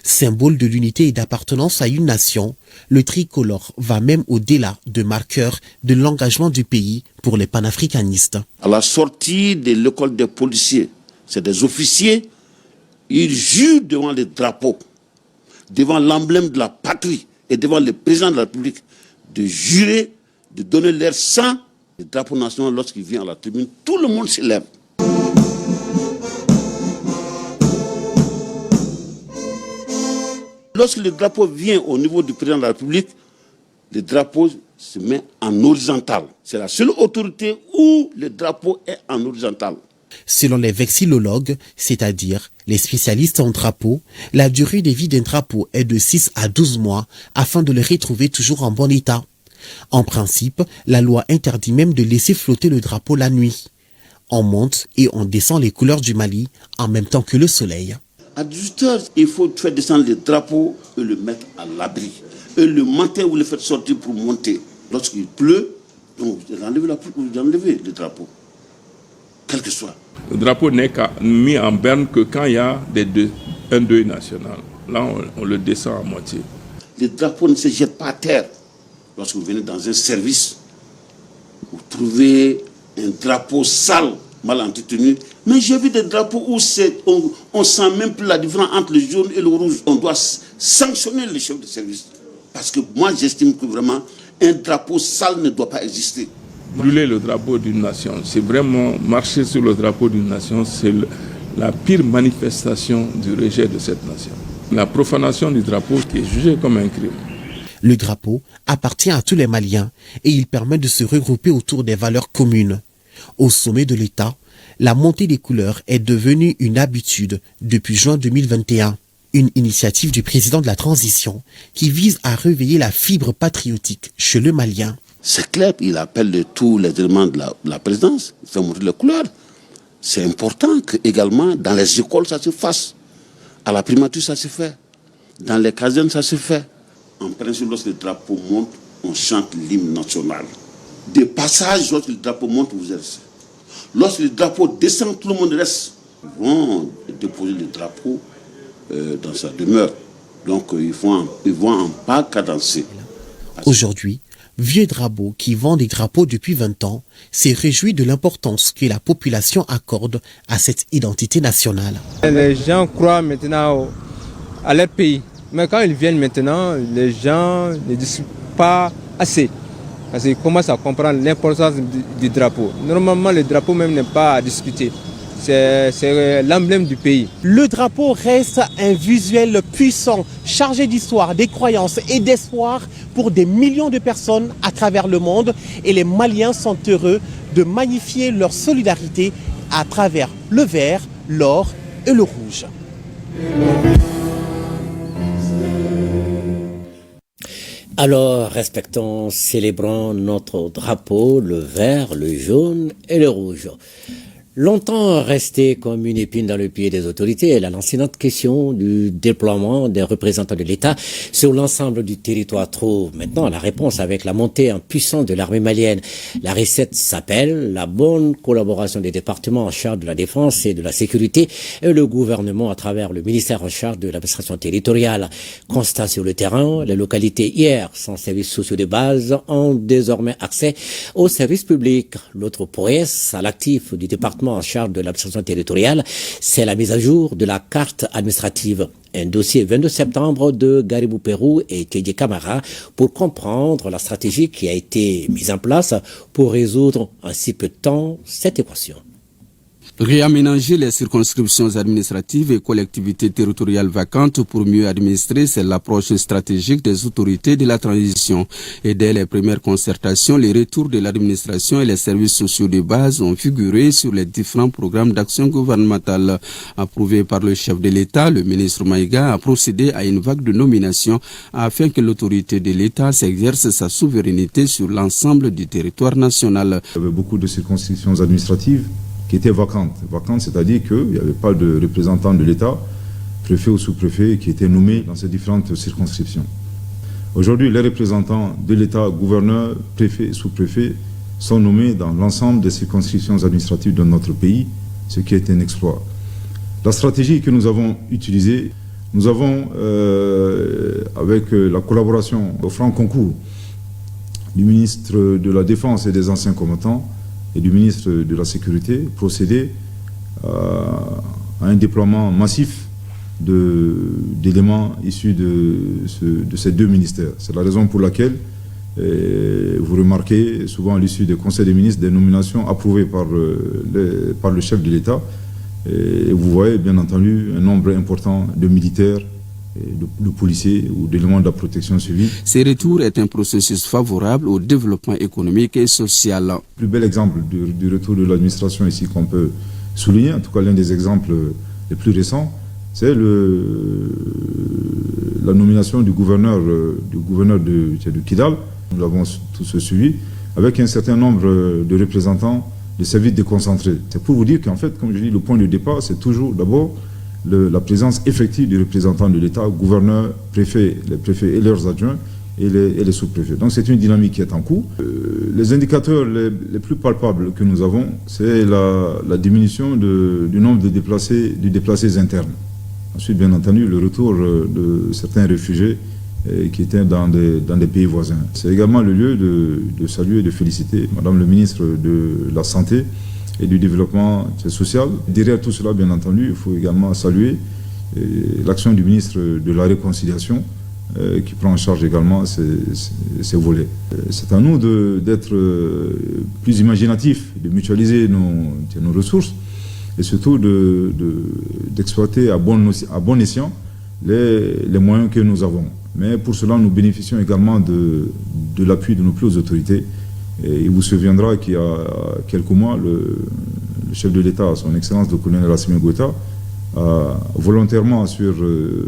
Symbole de l'unité et d'appartenance à une nation, le tricolore va même au-delà de marqueur de l'engagement du pays pour les panafricanistes. À la sortie de l'école des policiers, c'est des officiers. Ils jurent devant les drapeaux, devant l'emblème de la patrie et devant le président de la République de jurer, de donner leur sang. Le drapeau national, lorsqu'il vient à la tribune, tout le monde s'élève. Lorsque le drapeau vient au niveau du président de la République, le drapeau se met en horizontal. C'est la seule autorité où le drapeau est en horizontal. Selon les vexillologues, c'est-à-dire les spécialistes en drapeau, la durée de vie d'un drapeau est de 6 à 12 mois afin de le retrouver toujours en bon état. En principe, la loi interdit même de laisser flotter le drapeau la nuit. On monte et on descend les couleurs du Mali en même temps que le soleil. À 18h, il faut faire descendre le drapeau et le mettre à l'abri. Et le matin, vous le faites sortir pour monter. Lorsqu'il pleut, donc vous enlevez le drapeau, quel que soit. Le drapeau n'est mis en berne que quand il y a un deuil national. Là, on le descend à moitié. Le drapeau ne se jette pas à terre. Lorsque vous venez dans un service, vous trouvez un drapeau sale, mal entretenu. Mais j'ai vu des drapeaux où on ne sent même plus la différence entre le jaune et le rouge. On doit sanctionner les chefs de service. Parce que moi, j'estime que vraiment, un drapeau sale ne doit pas exister. Brûler le drapeau d'une nation, c'est vraiment marcher sur le drapeau d'une nation, c'est la pire manifestation du rejet de cette nation. La profanation du drapeau qui est jugée comme un crime. Le drapeau appartient à tous les Maliens et il permet de se regrouper autour des valeurs communes. Au sommet de l'État, la montée des couleurs est devenue une habitude depuis juin 2021. Une initiative du président de la transition qui vise à réveiller la fibre patriotique chez le Malien. C'est clair, il appelle de tous les éléments de la présidence, il fait montrer les couleurs. C'est important que également dans les écoles ça se fasse. À la primature ça se fait. Dans les casernes ça se fait. En principe, lorsque le drapeau monte, on chante l'hymne national. Des passages, lorsque le drapeau monte, vous êtes. Lorsque le drapeau descend, tout le monde reste. Ils vont déposer le drapeau dans sa demeure. Donc ils vont en pas cadencer. Aujourd'hui, Vieux Drapeau, qui vend des drapeaux depuis 20 ans, s'est réjoui de l'importance que la population accorde à cette identité nationale. Les gens croient maintenant à leur pays. Mais quand ils viennent maintenant, les gens ne discutent pas assez. Parce qu'ils commencent à comprendre l'importance du drapeau. Normalement, le drapeau même n'est pas à discuter. C'est l'emblème du pays. Le drapeau reste un visuel puissant, chargé d'histoire, des croyances et d'espoir pour des millions de personnes à travers le monde. Et les Maliens sont heureux de magnifier leur solidarité à travers le vert, l'or et le rouge. Alors, respectons, célébrons notre drapeau, le vert, le jaune et le rouge. Longtemps resté comme une épine dans le pied des autorités, la lancinante question du déploiement des représentants de l'État sur l'ensemble du territoire trouve maintenant la réponse avec la montée en puissance de l'armée malienne. La recette s'appelle la bonne collaboration des départements en charge de la défense et de la sécurité et le gouvernement à travers le ministère en charge de l'administration territoriale. Constat sur le terrain, les localités hier sans services sociaux de base ont désormais accès aux services publics. L'autre prouesse à l'actif du département en charge de l'administration territoriale, c'est la mise à jour de la carte administrative. Un dossier 22 septembre de Garibou Pérou et Teddy Camara pour comprendre la stratégie qui a été mise en place pour résoudre en si peu de temps cette équation. Réaménager les circonscriptions administratives et collectivités territoriales vacantes pour mieux administrer, c'est l'approche stratégique des autorités de la transition. Et dès les premières concertations, les retours de l'administration et les services sociaux de base ont figuré sur les différents programmes d'action gouvernementale. Approuvé par le chef de l'État, le ministre Maïga a procédé à une vague de nominations afin que l'autorité de l'État s'exerce sa souveraineté sur l'ensemble du territoire national. Il y avait beaucoup de circonscriptions administratives qui étaient vacantes. Vacantes, c'est-à-dire qu'il n'y avait pas de représentants de l'État, préfet ou sous-préfet, qui étaient nommés dans ces différentes circonscriptions. Aujourd'hui, les représentants de l'État, gouverneurs, préfets et sous-préfets, sont nommés dans l'ensemble des circonscriptions administratives de notre pays, ce qui est un exploit. La stratégie que nous avons utilisée, nous avons, avec la collaboration au franc concours du ministre de la Défense et des anciens combattants, et du ministre de la Sécurité, procéder à un déploiement massif d'éléments issus de ces deux ministères. C'est la raison pour laquelle vous remarquez souvent à l'issue des conseils des ministres des nominations approuvées par le chef de l'État. Et vous voyez bien entendu un nombre important de militaires, de policiers ou d'éléments de la protection civile. Ce retour est un processus favorable au développement économique et social. Le plus bel exemple du retour de l'administration ici qu'on peut souligner, en tout cas l'un des exemples les plus récents, c'est la nomination du gouverneur de Kidal. Nous l'avons tous suivi, avec un certain nombre de représentants des services déconcentrés. C'est pour vous dire qu'en fait, comme je dis, le point de départ, c'est toujours d'abord la présence effective des représentants de l'État, gouverneurs, préfets, les préfets et leurs adjoints, et les sous-préfets. Donc c'est une dynamique qui est en cours. Les indicateurs les plus palpables que nous avons, c'est la diminution du nombre de déplacés internes. Ensuite, bien entendu, le retour de certains réfugiés qui étaient dans des pays voisins. C'est également le lieu de saluer et de féliciter Madame le ministre de la Santé et du Développement social. Derrière tout cela, bien entendu, il faut également saluer l'action du ministre de la Réconciliation qui prend en charge également ces volets. C'est à nous d'être plus imaginatifs, de mutualiser nos ressources et surtout d'exploiter à bon escient les moyens que nous avons. Mais pour cela, nous bénéficions également de l'appui de nos plus hautes autorités. Et il vous souviendra qu'il y a quelques mois, le chef de l'État, son Excellence le colonel Assimi Goïta, a volontairement, sur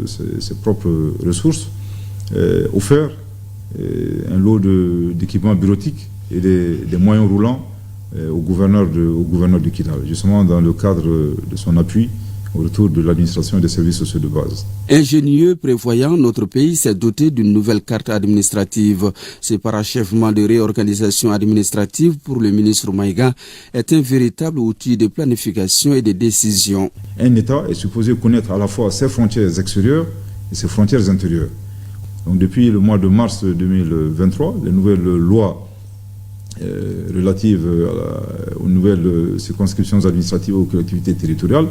ses propres ressources, offert un lot d'équipements bureautiques et des moyens roulants au gouverneur de Kidal, justement dans le cadre de son appui au retour de l'administration des services sociaux de base. Ingénieux, prévoyant, notre pays s'est doté d'une nouvelle carte administrative. Ce parachèvement de réorganisation administrative pour le ministre Maïga est un véritable outil de planification et de décision. Un État est supposé connaître à la fois ses frontières extérieures et ses frontières intérieures. Donc depuis le mois de mars 2023, les nouvelles lois relatives aux nouvelles circonscriptions administratives aux collectivités territoriales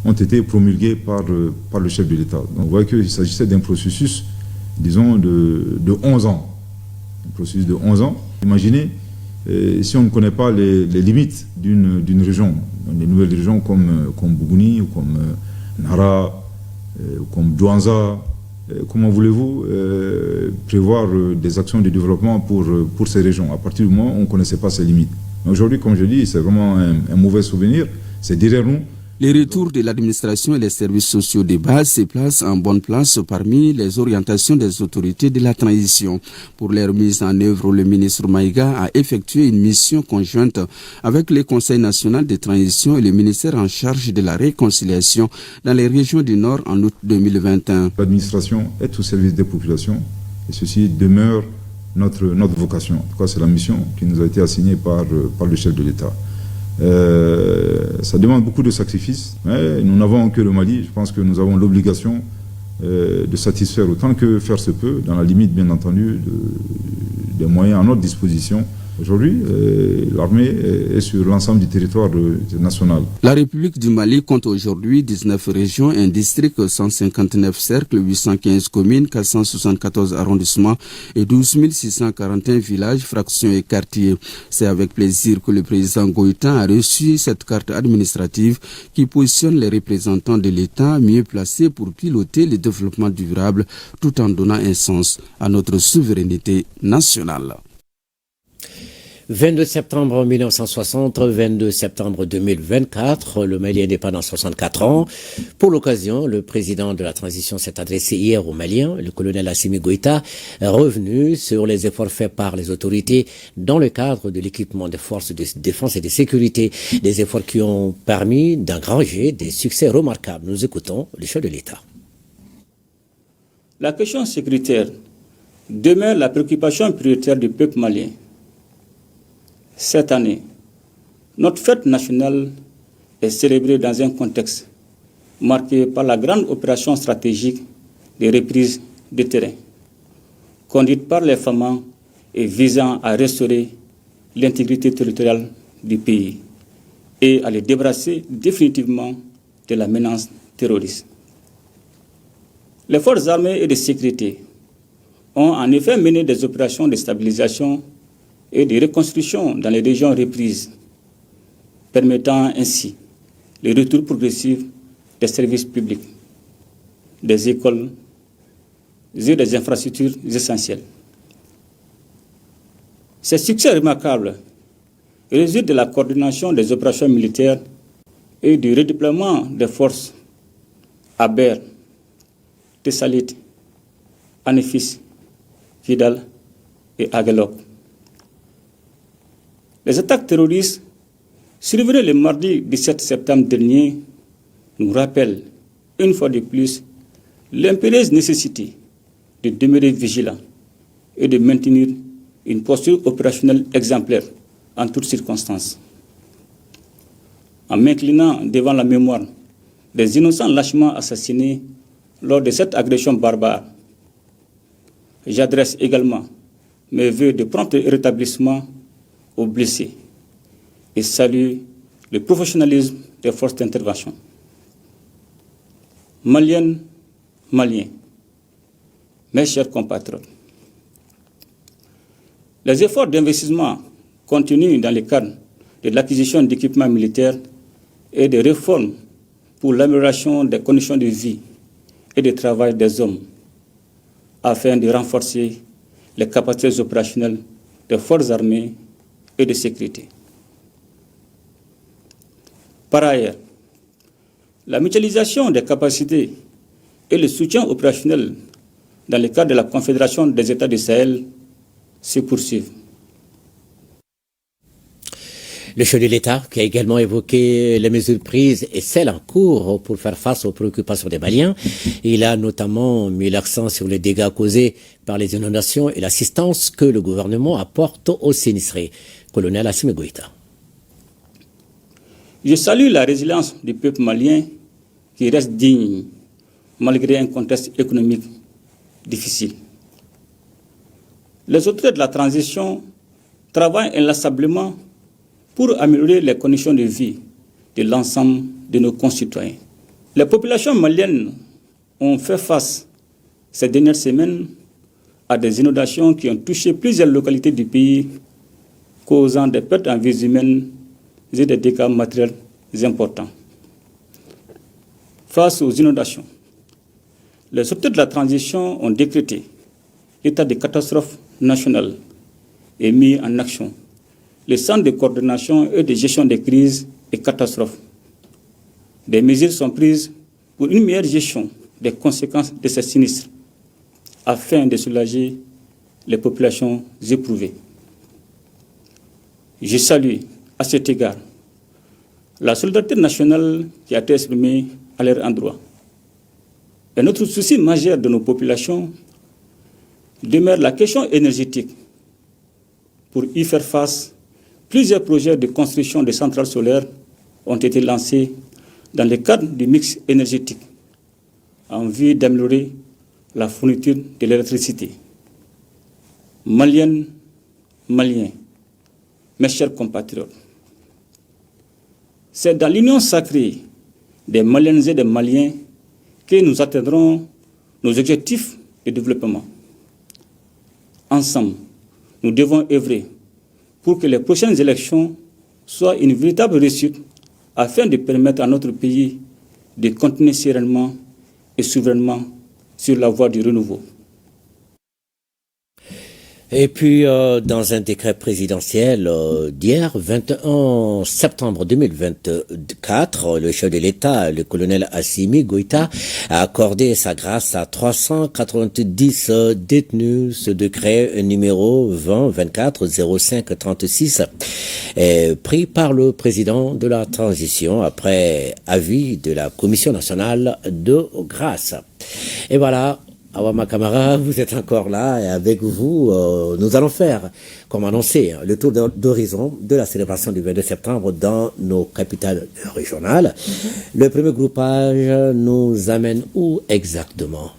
ont été promulguées par le chef de l'État. Donc on voit qu'il s'agissait d'un processus, disons, de 11 ans. Un processus de 11 ans. Imaginez, si on ne connaît pas les limites d'une région, des nouvelles régions comme Bougouni, ou comme Nara, ou comme Douanza, comment voulez-vous prévoir des actions de développement pour ces régions, à partir du moment où on ne connaissait pas ces limites. Aujourd'hui, comme je dis, c'est vraiment un mauvais souvenir. C'est derrière nous. Les retours de l'administration et les services sociaux de base se placent en bonne place parmi les orientations des autorités de la transition. Pour leur mise en œuvre, le ministre Maïga a effectué une mission conjointe avec le Conseil national de transition et le ministère en charge de la réconciliation dans les régions du Nord en août 2021. L'administration est au service des populations et ceci demeure notre vocation. En tout cas, c'est la mission qui nous a été assignée par le chef de l'État. Ça demande beaucoup de sacrifices, mais nous n'avons que le Mali. Je pense que nous avons l'obligation de satisfaire autant que faire se peut, dans la limite bien entendu des moyens à notre disposition. Aujourd'hui, l'armée est sur l'ensemble du territoire national. La République du Mali compte aujourd'hui 19 régions, un district, 159 cercles, 815 communes, 474 arrondissements et 12 641 villages, fractions et quartiers. C'est avec plaisir que le président Goïta a reçu cette carte administrative qui positionne les représentants de l'État mieux placés pour piloter le développement durable tout en donnant un sens à notre souveraineté nationale. 22 septembre 1960, 22 septembre 2024, le Mali indépendant 64 ans. Pour l'occasion, le président de la transition s'est adressé hier aux Maliens. Le colonel Assimi Goïta est revenu sur les efforts faits par les autorités dans le cadre de l'équipement des forces de défense et de sécurité. Des efforts qui ont permis d'engranger des succès remarquables. Nous écoutons le chef de l'État. La question sécuritaire demeure la préoccupation prioritaire du peuple malien. Cette année, notre fête nationale est célébrée dans un contexte marqué par la grande opération stratégique de reprise de terrain, conduite par les FAMA et visant à restaurer l'intégrité territoriale du pays et à le débarrasser définitivement de la menace terroriste. Les forces armées et de sécurité ont en effet mené des opérations de stabilisation et de reconstruction dans les régions reprises, permettant ainsi le retour progressif des services publics, des écoles et des infrastructures essentielles. Ces succès remarquables résultent de la coordination des opérations militaires et du redéploiement des forces à Ber, Tessalit, Anefis, Kidal et Aguelok. Les attaques terroristes survenues le mardi 17 septembre dernier nous rappellent, une fois de plus, l'impérieuse nécessité de demeurer vigilant et de maintenir une posture opérationnelle exemplaire en toutes circonstances. En m'inclinant devant la mémoire des innocents lâchement assassinés lors de cette agression barbare, j'adresse également mes vœux de prompt rétablissement aux blessés et salue le professionnalisme des forces d'intervention. Maliennes, Maliens, mes chers compatriotes, les efforts d'investissement continuent dans le cadre de l'acquisition d'équipements militaires et des réformes pour l'amélioration des conditions de vie et de travail des hommes, afin de renforcer les capacités opérationnelles des forces armées et de sécurité. Par ailleurs, la mutualisation des capacités et le soutien opérationnel dans le cadre de la Confédération des États du Sahel se poursuivent. Le chef de l'État qui a également évoqué les mesures prises et celles en cours pour faire face aux préoccupations des Maliens. Il a notamment mis l'accent sur les dégâts causés par les inondations et l'assistance que le gouvernement apporte aux sinistrés. Colonel Assimi Goïta. Je salue la résilience du peuple malien qui reste digne malgré un contexte économique difficile. Les autorités de la transition travaillent inlassablement pour améliorer les conditions de vie de l'ensemble de nos concitoyens. Les populations maliennes ont fait face ces dernières semaines à des inondations qui ont touché plusieurs localités du pays, causant des pertes en vies humaines et des dégâts matériels importants. Face aux inondations, les autorités de la transition ont décrété l'état de catastrophe nationale et mis en action le centre de coordination et de gestion des crises et catastrophes. Des mesures sont prises pour une meilleure gestion des conséquences de ces sinistres afin de soulager les populations éprouvées. Je salue à cet égard la solidarité nationale qui a été exprimée à leur endroit. Un autre souci majeur de nos populations demeure la question énergétique. Pour y faire face, plusieurs projets de construction de centrales solaires ont été lancés dans le cadre du mix énergétique en vue d'améliorer la fourniture de l'électricité. Maliennes, Maliens, mes chers compatriotes, c'est dans l'union sacrée des Maliennes et des Maliens que nous atteindrons nos objectifs de développement. Ensemble, nous devons œuvrer pour que les prochaines élections soient une véritable réussite afin de permettre à notre pays de continuer sereinement et souverainement sur la voie du renouveau. Et puis, dans un décret présidentiel d'hier, 21 septembre 2024, le chef de l'État, le colonel Assimi Goïta, a accordé sa grâce à 390 détenus. Ce décret numéro 20-24-05-36 est pris par le président de la transition après avis de la Commission nationale de grâce. Et voilà. Awa Makamara, vous êtes encore là et avec vous, nous allons faire, comme annoncé, le tour d'horizon de la célébration du 22 septembre dans nos capitales régionales. Le premier groupage nous amène où exactement ?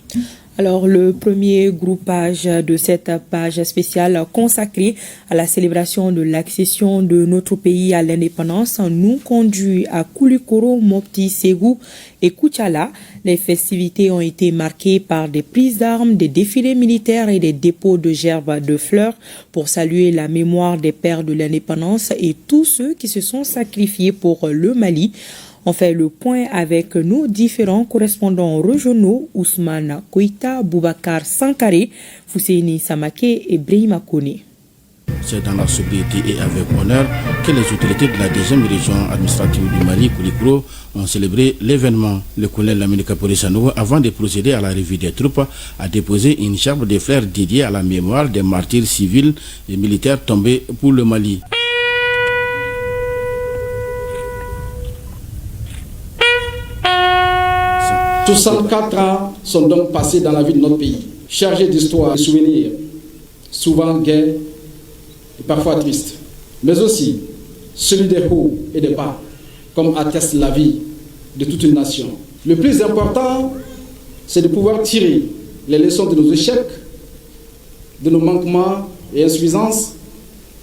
Alors, le premier groupage de cette page spéciale consacrée à la célébration de l'accession de notre pays à l'indépendance nous conduit à Koulikoro, Mopti, Ségou et Koutiala. Les festivités ont été marquées par des prises d'armes, des défilés militaires et des dépôts de gerbes de fleurs pour saluer la mémoire des pères de l'indépendance et tous ceux qui se sont sacrifiés pour le Mali. On fait le point avec nos différents correspondants régionaux, Ousmane Koïta, Boubacar Sankaré, Fousseini Samake et Brahima Kone. C'est dans la sobriété et avec honneur que les autorités de la deuxième région administrative du Mali, Koulikoro, ont célébré l'événement. Le colonel Lamine Kaporisano, avant de procéder à la revue des troupes, a déposé une gerbe de fleurs dédiée à la mémoire des martyrs civils et militaires tombés pour le Mali. 64 ans sont donc passés dans la vie de notre pays, chargés d'histoire et de souvenirs. souvent gai et parfois triste, mais aussi celui des hauts et des bas, comme atteste la vie de toute une nation. Le plus important, c'est de pouvoir tirer les leçons de nos échecs, de nos manquements et insuffisances,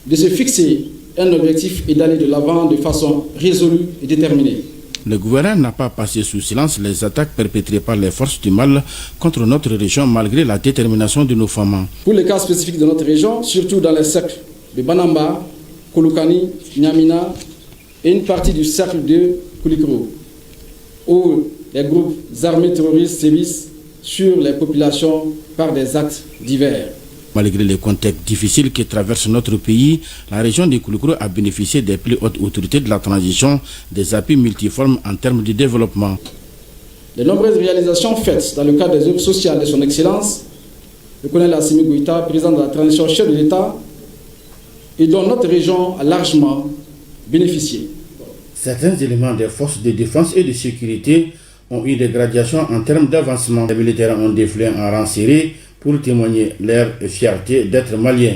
de se fixer un objectif et d'aller de l'avant de façon résolue et déterminée. Le gouvernement n'a pas passé sous silence les attaques perpétrées par les forces du mal contre notre région malgré la détermination de nos femmes. Pour les cas spécifiques de notre région, surtout dans les cercles de Banamba, Kolokani, Nyamina et une partie du cercle de Koulikoro, où les groupes armés terroristes sévissent sur les populations par des actes divers. Malgré les contextes difficiles qui traversent notre pays, la région de Koulikoro a bénéficié des plus hautes autorités de la transition, des appuis multiformes en termes de développement. Les nombreuses réalisations faites dans le cadre des œuvres sociales de son Excellence, le colonel Assimi Goïta, président de la transition chef de l'État, et dont notre région a largement bénéficié. Certains éléments des forces de défense et de sécurité ont eu des gradations en termes d'avancement. Les militaires ont défilé en rang serré pour témoigner leur fierté d'être maliens.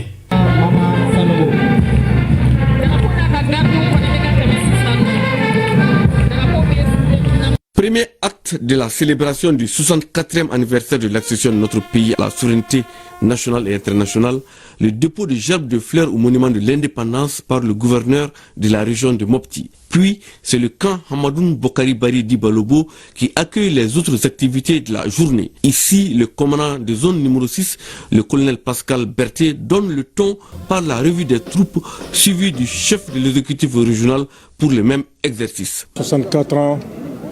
Premier acte de la célébration du 64e anniversaire de l'accession de notre pays à la souveraineté nationale et internationale, le dépôt de gerbes de fleurs au monument de l'indépendance par le gouverneur de la région de Mopti. Puis, c'est le camp Hamadoun Bokari Bari Dibalobo qui accueille les autres activités de la journée. Ici, le commandant de zone numéro 6, le colonel Pascal Berthet, donne le ton par la revue des troupes suivie du chef de l'exécutif régional pour le même exercice. 64 ans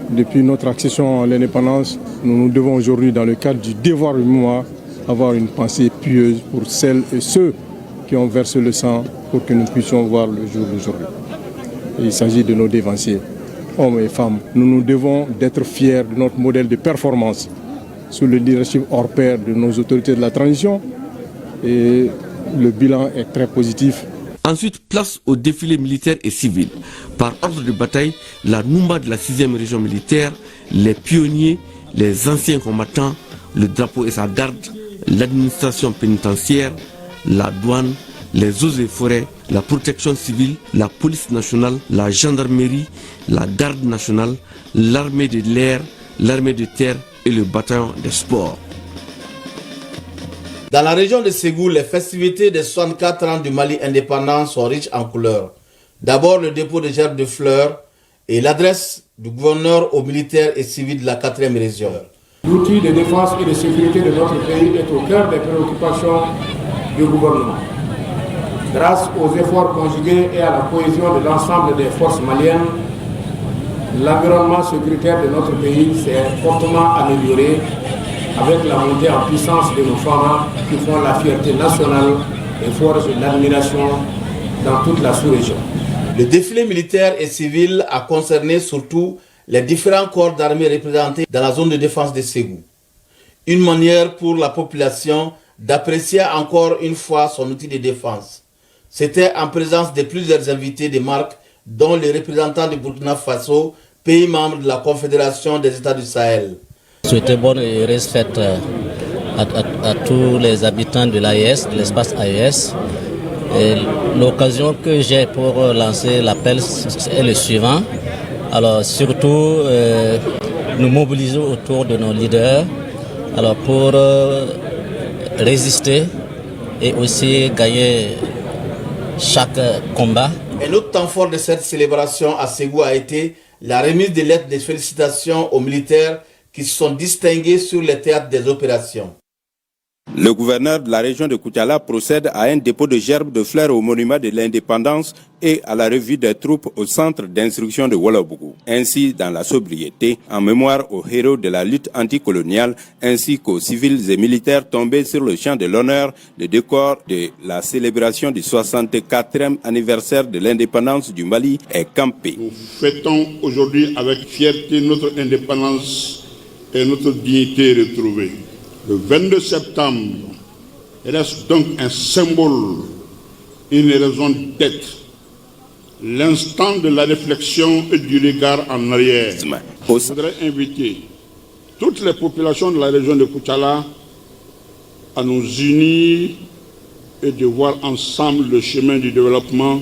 depuis notre accession à l'indépendance, nous nous devons aujourd'hui, dans le cadre du devoir du mémoire, avoir une pensée pieuse pour celles et ceux qui ont versé le sang pour que nous puissions voir le jour d'aujourd'hui. Il s'agit de nos dévanciers, hommes et femmes. Nous nous devons d'être fiers de notre modèle de performance sous le leadership hors pair de nos autorités de la transition et le bilan est très positif. Ensuite, place au défilé militaire et civil. Par ordre de bataille, la Noumba de la 6e région militaire, les pionniers, les anciens combattants, le drapeau et sa garde, l'administration pénitentiaire, la douane, les eaux et forêts, la protection civile, la police nationale, la gendarmerie, la garde nationale, l'armée de l'air, l'armée de terre et le bataillon des sports. Dans la région de Ségou, les festivités des 64 ans du Mali indépendant sont riches en couleurs. D'abord, le dépôt de gerbes de fleurs et l'adresse du gouverneur aux militaires et civils de la 4e région. L'outil de défense et de sécurité de notre pays est au cœur des préoccupations du gouvernement. Grâce aux efforts conjugués et à la cohésion de l'ensemble des forces maliennes, l'environnement sécuritaire de notre pays s'est fortement amélioré avec la montée en puissance de nos femmes qui font la fierté nationale et forgent l'admiration dans toute la sous-région. Le défilé militaire et civil a concerné surtout les différents corps d'armée représentés dans la zone de défense de Ségou. Une manière pour la population d'apprécier encore une fois son outil de défense. C'était en présence de plusieurs invités de marque, dont les représentants du Burkina Faso, pays membre de la Confédération des États du Sahel. Souhaiter bonne et heureuse fête à tous les habitants de l'AES, de l'espace AES. L'occasion que j'ai pour lancer l'appel est le suivant. Alors surtout, nous mobilisons autour de nos leaders pour résister et aussi gagner chaque combat. Un autre temps fort de cette célébration à Ségou a été la remise des lettres de félicitations aux militaires qui se sont distingués sur les théâtres des opérations. Le gouverneur de la région de Koutiala procède à un dépôt de gerbes de fleurs au monument de l'indépendance et à la revue des troupes au centre d'instruction de Wolobougou. Ainsi, dans la sobriété, en mémoire aux héros de la lutte anticoloniale ainsi qu'aux civils et militaires tombés sur le champ de l'honneur, le décor de la célébration du 64e anniversaire de l'indépendance du Mali est campé. Nous fêtons aujourd'hui avec fierté notre indépendance et notre dignité retrouvée. Le 22 septembre reste donc un symbole, une raison d'être, l'instant de la réflexion et du regard en arrière. Je voudrais inviter toutes les populations de la région de Koutiala à nous unir et de voir ensemble le chemin du développement.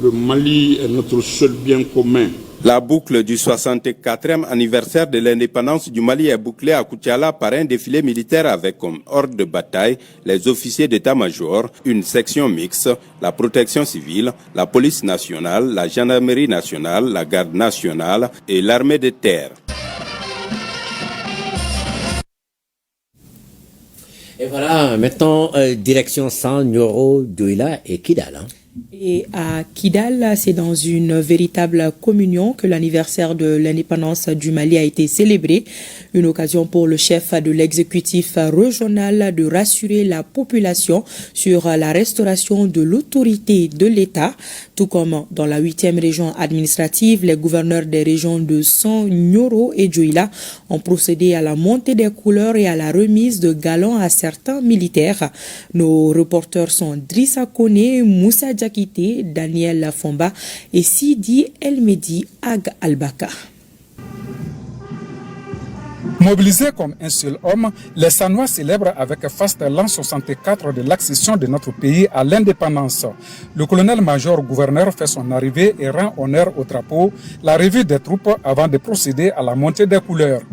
Le Mali est notre seul bien commun. La boucle du 64e anniversaire de l'indépendance du Mali est bouclée à Koutiala par un défilé militaire avec comme ordre de bataille les officiers d'état-major, une section mixte, la protection civile, la police nationale, la gendarmerie nationale, la garde nationale et l'armée de terre. Et voilà, maintenant, direction San Nioro, Douila et Kidal. Et à Kidal, c'est dans une véritable communion que l'anniversaire de l'indépendance du Mali a été célébré. Une occasion pour le chef de l'exécutif régional de rassurer la population sur la restauration de l'autorité de l'État. Tout comme dans la 8e région administrative, les gouverneurs des régions de San Nioro et Douila ont procédé à la montée des couleurs et à la remise de galons à certains militaires. Nos reporters sont Drissa Kone, Moussa Diakité, Daniel Lafomba et Sidi Elmedi Ag Albaka. Mobilisés comme un seul homme, les Sanois célèbrent avec faste l'an 64 de l'accession de notre pays à l'indépendance. Le colonel-major gouverneur fait son arrivée et rend honneur au drapeau, la revue des troupes avant de procéder à la montée des couleurs.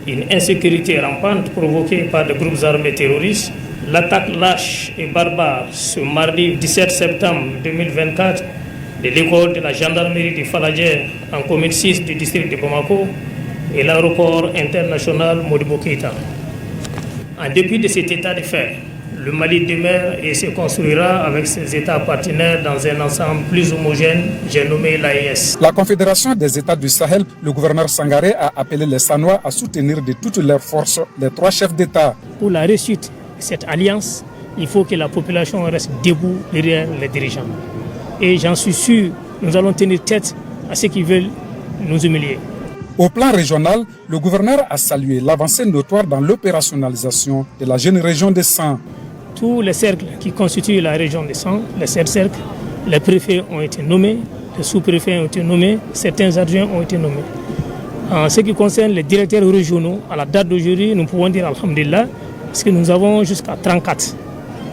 Une insécurité rampante provoquée par des groupes armés terroristes, l'attaque lâche et barbare ce mardi 17 septembre 2024 de l'école de la gendarmerie de Faladjer en commune 6 du district de Bamako et l'aéroport international Modibo Keïta. En dépit de cet état de fait, le Mali demeure et se construira avec ses États partenaires dans un ensemble plus homogène, j'ai nommé l'AES. La Confédération des États du Sahel, le gouverneur Sangaré a appelé les Sanois à soutenir de toutes leurs forces les 3 chefs d'État. Pour la réussite de cette alliance, il faut que la population reste debout derrière les dirigeants. Et j'en suis sûr, nous allons tenir tête à ceux qui veulent nous humilier. Au plan régional, le gouverneur a salué l'avancée notoire dans l'opérationnalisation de la jeune région de San. Tous les cercles qui constituent la région de San, les 7 cercles, les préfets ont été nommés, les sous-préfets ont été nommés, certains adjoints ont été nommés. En ce qui concerne les directeurs régionaux, à la date d'aujourd'hui, nous pouvons dire alhamdulillah, parce que nous avons jusqu'à 34.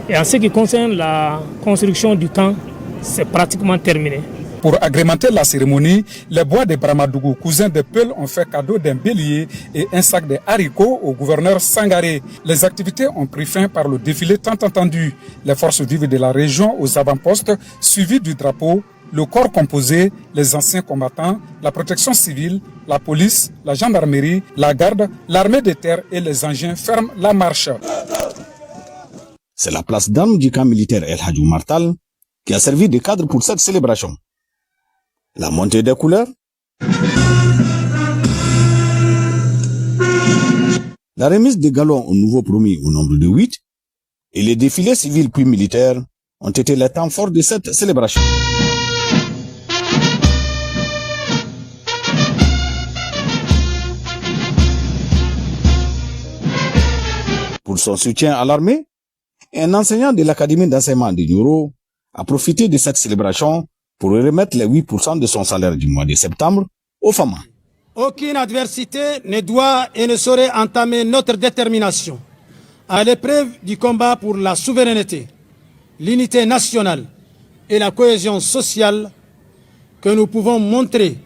Et en ce qui concerne la construction du camp, c'est pratiquement terminé. Pour agrémenter la cérémonie, les bois de Bramadougou, cousins de Peul, ont fait cadeau d'un bélier et un sac de haricots au gouverneur Sangaré. Les activités ont pris fin par le défilé tant attendu. Les forces vives de la région aux avant-postes, suivies du drapeau, le corps composé, les anciens combattants, la protection civile, la police, la gendarmerie, la garde, l'armée de terre et les engins ferment la marche. C'est la place d'armes du camp militaire El Hadjou Martal qui a servi de cadre pour cette célébration. La montée des couleurs, la remise des galons aux nouveaux promis au nombre de 8 et les défilés civils puis militaires ont été les temps forts de cette célébration. Pour son soutien à l'armée, un enseignant de l'académie d'enseignement de Nioro a profité de cette célébration pour remettre les 8% de son salaire du mois de septembre aux femmes. Aucune adversité ne doit et ne saurait entamer notre détermination à l'épreuve du combat pour la souveraineté, l'unité nationale et la cohésion sociale que nous pouvons montrer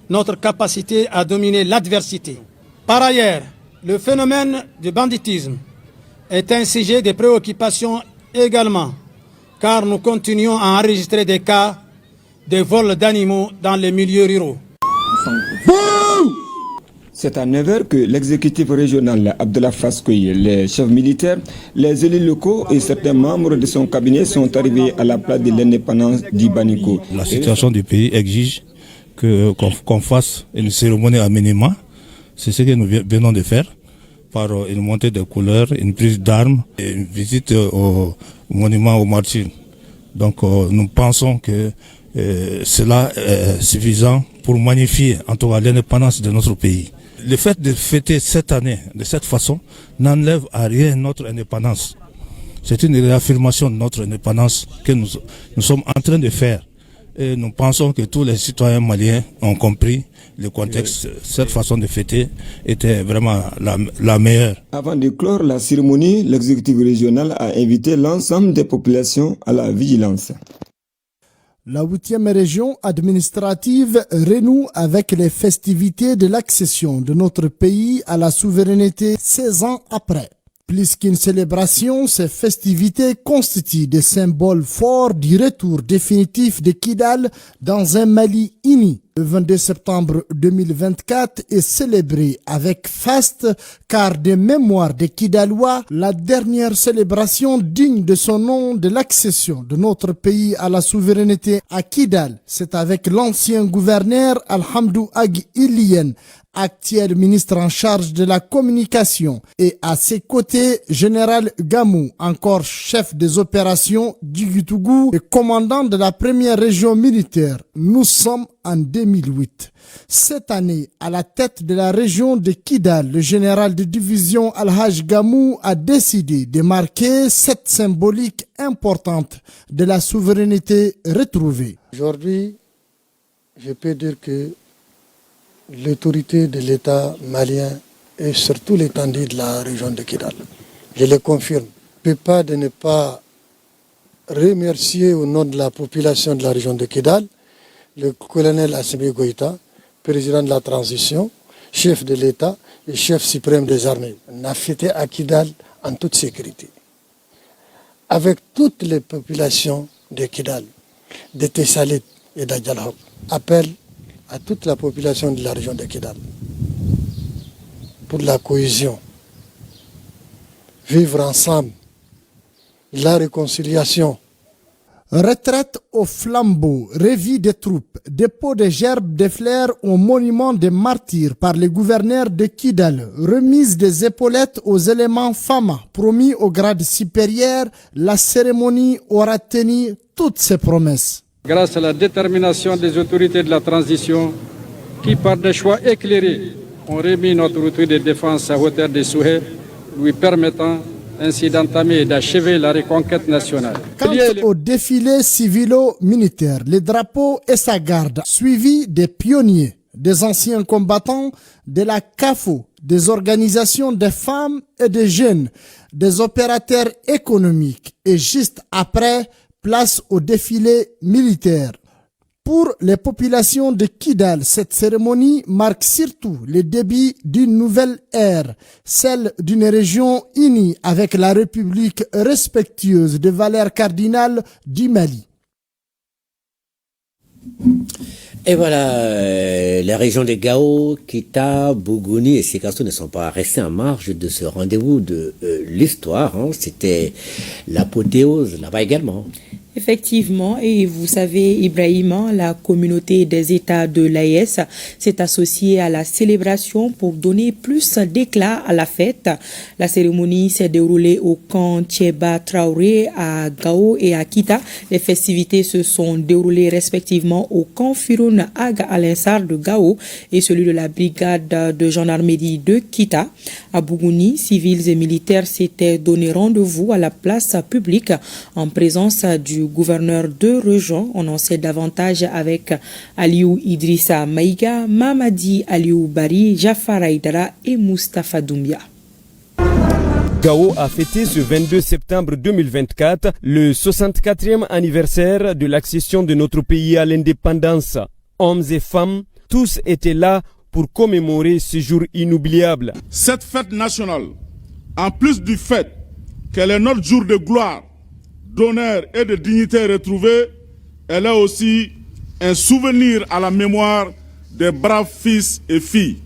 notre capacité à dominer l'adversité. Par ailleurs, le phénomène du banditisme est un sujet de préoccupation également, car nous continuons à enregistrer des cas de vol d'animaux dans les milieux ruraux. C'est à 9h que l'exécutif régional Abdallah Faskoui, les chefs militaires, les élus locaux et certains membres de son cabinet sont arrivés à la place de l'indépendance d'Ibaniko. La situation du pays exige qu'on fasse une cérémonie à minima. C'est ce que nous venons de faire par une montée de couleurs, une prise d'armes et une visite au monument aux martyrs. Donc nous pensons que cela est suffisant pour magnifier en tout cas l'indépendance de notre pays. Le fait de fêter cette année de cette façon n'enlève à rien notre indépendance. C'est une réaffirmation de notre indépendance que nous sommes en train de faire. Et nous pensons que tous les citoyens maliens ont compris le contexte. Cette façon de fêter était vraiment la meilleure. Avant de clore la cérémonie, l'exécutif régional a invité l'ensemble des populations à la vigilance. La 8e région administrative renoue avec les festivités de l'accession de notre pays à la souveraineté 16 ans après. Plus qu'une célébration, ces festivités constituent des symboles forts du retour définitif de Kidal dans un Mali uni. Le 22 septembre 2024 est célébré avec faste car des mémoires de Kidalois, la dernière célébration digne de son nom de l'accession de notre pays à la souveraineté à Kidal. C'est avec l'ancien gouverneur Alhamdou Ag Ilien, actuel ministre en charge de la communication, et à ses côtés, Général Gamou, encore chef des opérations du Gitougou et commandant de la première région militaire. Nous sommes en 2008. Cette année, à la tête de la région de Kidal, le général de division Al-Haj Gamou a décidé de marquer cette symbolique importante de la souveraineté retrouvée. Aujourd'hui, je peux dire que l'autorité de l'État malien est sur tout l'étendue de la région de Kidal. Je le confirme. Je ne peux pas de ne pas remercier au nom de la population de la région de Kidal le colonel Assimi Goïta, président de la transition, chef de l'État et chef suprême des armées. On a fêté à Kidal en toute sécurité. Avec toutes les populations de Kidal, de Tessalit et d'Adjalhok. Appel à toute la population de la région de Kidal pour la cohésion, vivre ensemble, la réconciliation. Retraite au flambeau, revue des troupes, dépôt de gerbes de fleurs au monument des martyrs par le gouverneur de Kidal, remise des épaulettes aux éléments FAMA promis au grade supérieur, la cérémonie aura tenu toutes ses promesses. Grâce à la détermination des autorités de la transition qui, par des choix éclairés, ont remis notre outil de défense à hauteur des souhaits, lui permettant ainsi d'entamer et d'achever la reconquête nationale. Quant au défilé civilo-militaire, les drapeaux et sa garde, suivis des pionniers, des anciens combattants, de la CAFO, des organisations des femmes et des jeunes, des opérateurs économiques, et juste après, place au défilé militaire. Pour les populations de Kidal, cette cérémonie marque surtout le début d'une nouvelle ère, celle d'une région unie avec la République respectueuse des valeurs cardinales du Mali. Et voilà, les régions de Gao, Kita, Bougouni et Sikasso ne sont pas restés en marge de ce rendez-vous de l'histoire. C'était l'apothéose là-bas également. Effectivement, et vous savez, Ibrahima, la communauté des États de l'AES s'est associée à la célébration pour donner plus d'éclat à la fête. La cérémonie s'est déroulée au camp Thieba Traoré à Gao et à Kita. Les festivités se sont déroulées respectivement au camp Firoun Ag Alinsar de Gao et celui de la brigade de gendarmerie de Kita. À Bougouni, civils et militaires s'étaient donné rendez-vous à la place publique en présence du gouverneur de région. On en sait davantage avec Aliou Idrissa Maïga, Mamadi Aliou Bari, Jafar Aïdara et Mustafa Doumbia. Gao a fêté ce 22 septembre 2024 le 64e anniversaire de l'accession de notre pays à l'indépendance. Hommes et femmes, tous étaient là pour commémorer ce jour inoubliable. Cette fête nationale, en plus du fait qu'elle est notre jour de gloire, d'honneur et de dignité retrouvée, elle est aussi un souvenir à la mémoire des braves fils et filles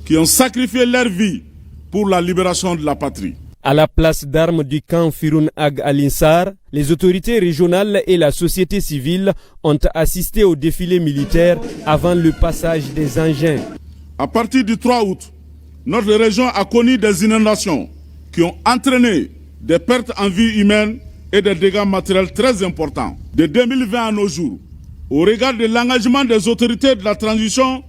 qui ont sacrifié leur vie pour la libération de la patrie. À la place d'armes du camp Firoun Ag Alinsar, les autorités régionales et la société civile ont assisté au défilé militaire avant le passage des engins. À partir du 3 août, notre région a connu des inondations qui ont entraîné des pertes en vie humaine et des dégâts matériels très importants. De 2020 à nos jours, au regard de l'engagement des autorités de la transition,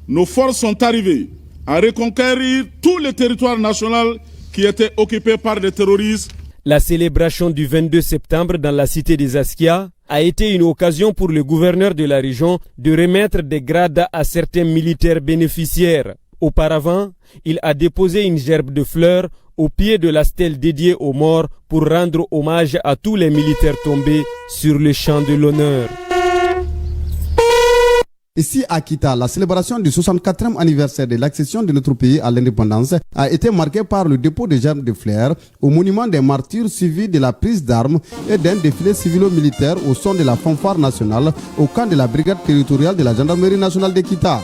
nos forces sont arrivées à reconquérir tous les territoires nationaux qui étaient occupés par des terroristes. La célébration du 22 septembre dans la cité des Askia a été une occasion pour le gouverneur de la région de remettre des grades à certains militaires bénéficiaires. Auparavant, il a déposé une gerbe de fleurs au pied de la stèle dédiée aux morts pour rendre hommage à tous les militaires tombés sur le champ de l'honneur. Ici à Kita, la célébration du 64e anniversaire de l'accession de notre pays à l'indépendance a été marquée par le dépôt de gerbes de fleurs au monument des martyrs suivi de la prise d'armes et d'un défilé civilo-militaire au son de la fanfare nationale au camp de la brigade territoriale de la gendarmerie nationale de Kita.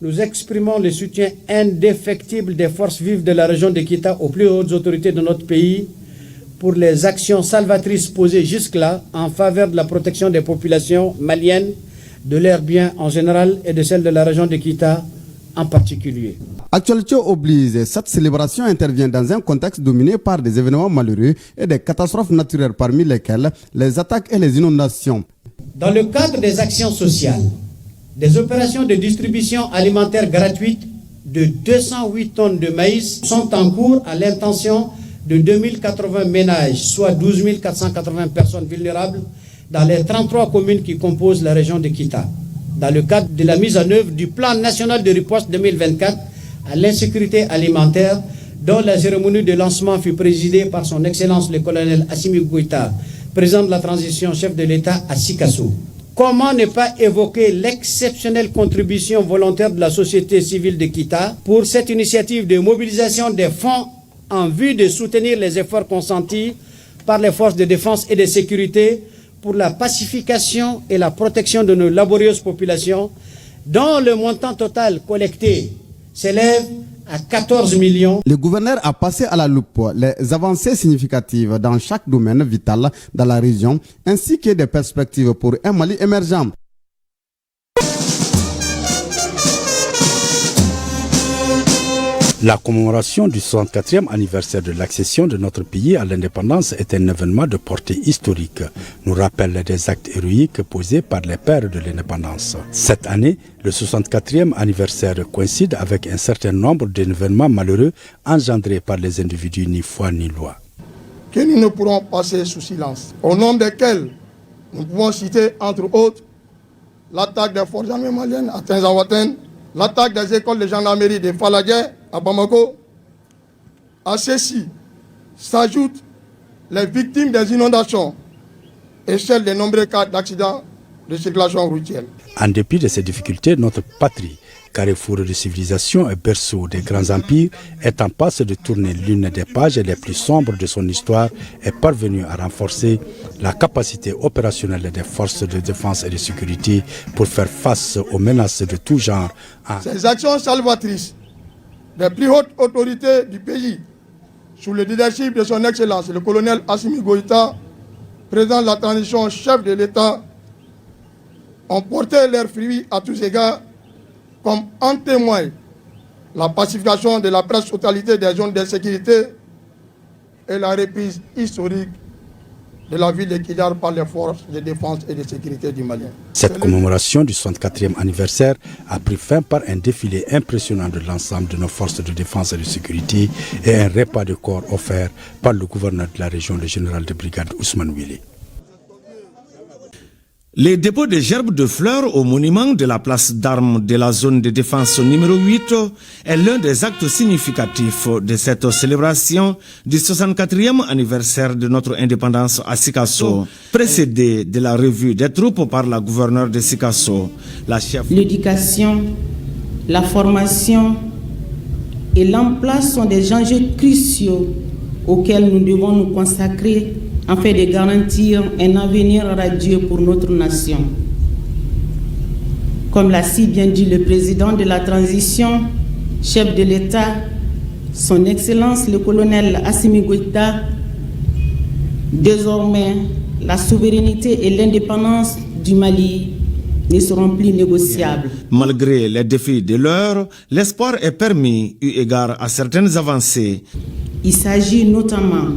Nous exprimons le soutien indéfectible des forces vives de la région de Kita aux plus hautes autorités de notre pays pour les actions salvatrices posées jusque-là en faveur de la protection des populations maliennes, de leurs biens en général et de celles de la région de Kita en particulier. Actualité oblige, cette célébration intervient dans un contexte dominé par des événements malheureux et des catastrophes naturelles parmi lesquelles les attaques et les inondations. Dans le cadre des actions sociales, des opérations de distribution alimentaire gratuite de 208 tonnes de maïs sont en cours à l'intention de 2080 ménages, soit 12 480 personnes vulnérables dans les 33 communes qui composent la région de Kita, dans le cadre de la mise en œuvre du plan national de riposte 2024 à l'insécurité alimentaire, dont la cérémonie de lancement fut présidée par son Excellence le colonel Assimi Goïta, président de la transition, chef de l'État à Sikasso. Comment ne pas évoquer l'exceptionnelle contribution volontaire de la société civile de Kita pour cette initiative de mobilisation des fonds en vue de soutenir les efforts consentis par les forces de défense et de sécurité pour la pacification et la protection de nos laborieuses populations, dont le montant total collecté s'élève à 14 millions. Le gouverneur a passé à la loupe les avancées significatives dans chaque domaine vital dans la région, ainsi que des perspectives pour un Mali émergent. La commémoration du 64e anniversaire de l'accession de notre pays à l'indépendance est un événement de portée historique, nous rappelle des actes héroïques posés par les pères de l'indépendance. Cette année, le 64e anniversaire coïncide avec un certain nombre d'événements malheureux engendrés par les individus ni foi ni loi. Que nous ne pourrons passer sous silence, au nom desquels nous pouvons citer entre autres l'attaque des forces armées maliennes à Tinzaouaten, l'attaque des écoles de gendarmerie de Falagé à Bamako. À ceci s'ajoutent les victimes des inondations et celles des nombreux cas d'accidents de circulation routière. En dépit de ces difficultés, notre patrie, carrefour de civilisation et berceau des grands empires, est en passe de tourner l'une des pages les plus sombres de son histoire, est parvenue à renforcer la capacité opérationnelle des forces de défense et de sécurité pour faire face aux menaces de tout genre. Ces actions salvatrices des plus hautes autorités du pays, sous le leadership de son Excellence, le colonel Assimi Goïta, président de la transition, chef de l'État, ont porté leurs fruits à tous égards, comme en témoigne la pacification de la presque totalité des zones de sécurité et la reprise historique de la ville de Kidal par les forces de défense et de sécurité du Mali. Cette commémoration du 64e anniversaire a pris fin par un défilé impressionnant de l'ensemble de nos forces de défense et de sécurité et un repas de corps offert par le gouverneur de la région, le général de brigade Ousmane Wili. Les dépôts de gerbes de fleurs au monument de la place d'armes de la zone de défense numéro 8 est l'un des actes significatifs de cette célébration du 64e anniversaire de notre indépendance à Sikasso, précédé de la revue des troupes par la gouverneure de Sikasso, la chef. L'éducation, la formation et l'emploi sont des enjeux cruciaux auxquels nous devons nous consacrer afin de garantir un avenir radieux pour notre nation. Comme l'a si bien dit le président de la transition, chef de l'État, son Excellence le colonel Assimi Goïta, désormais la souveraineté et l'indépendance du Mali ne seront plus négociables. Malgré les défis de l'heure, l'espoir est permis eu égard à certaines avancées. Il s'agit notamment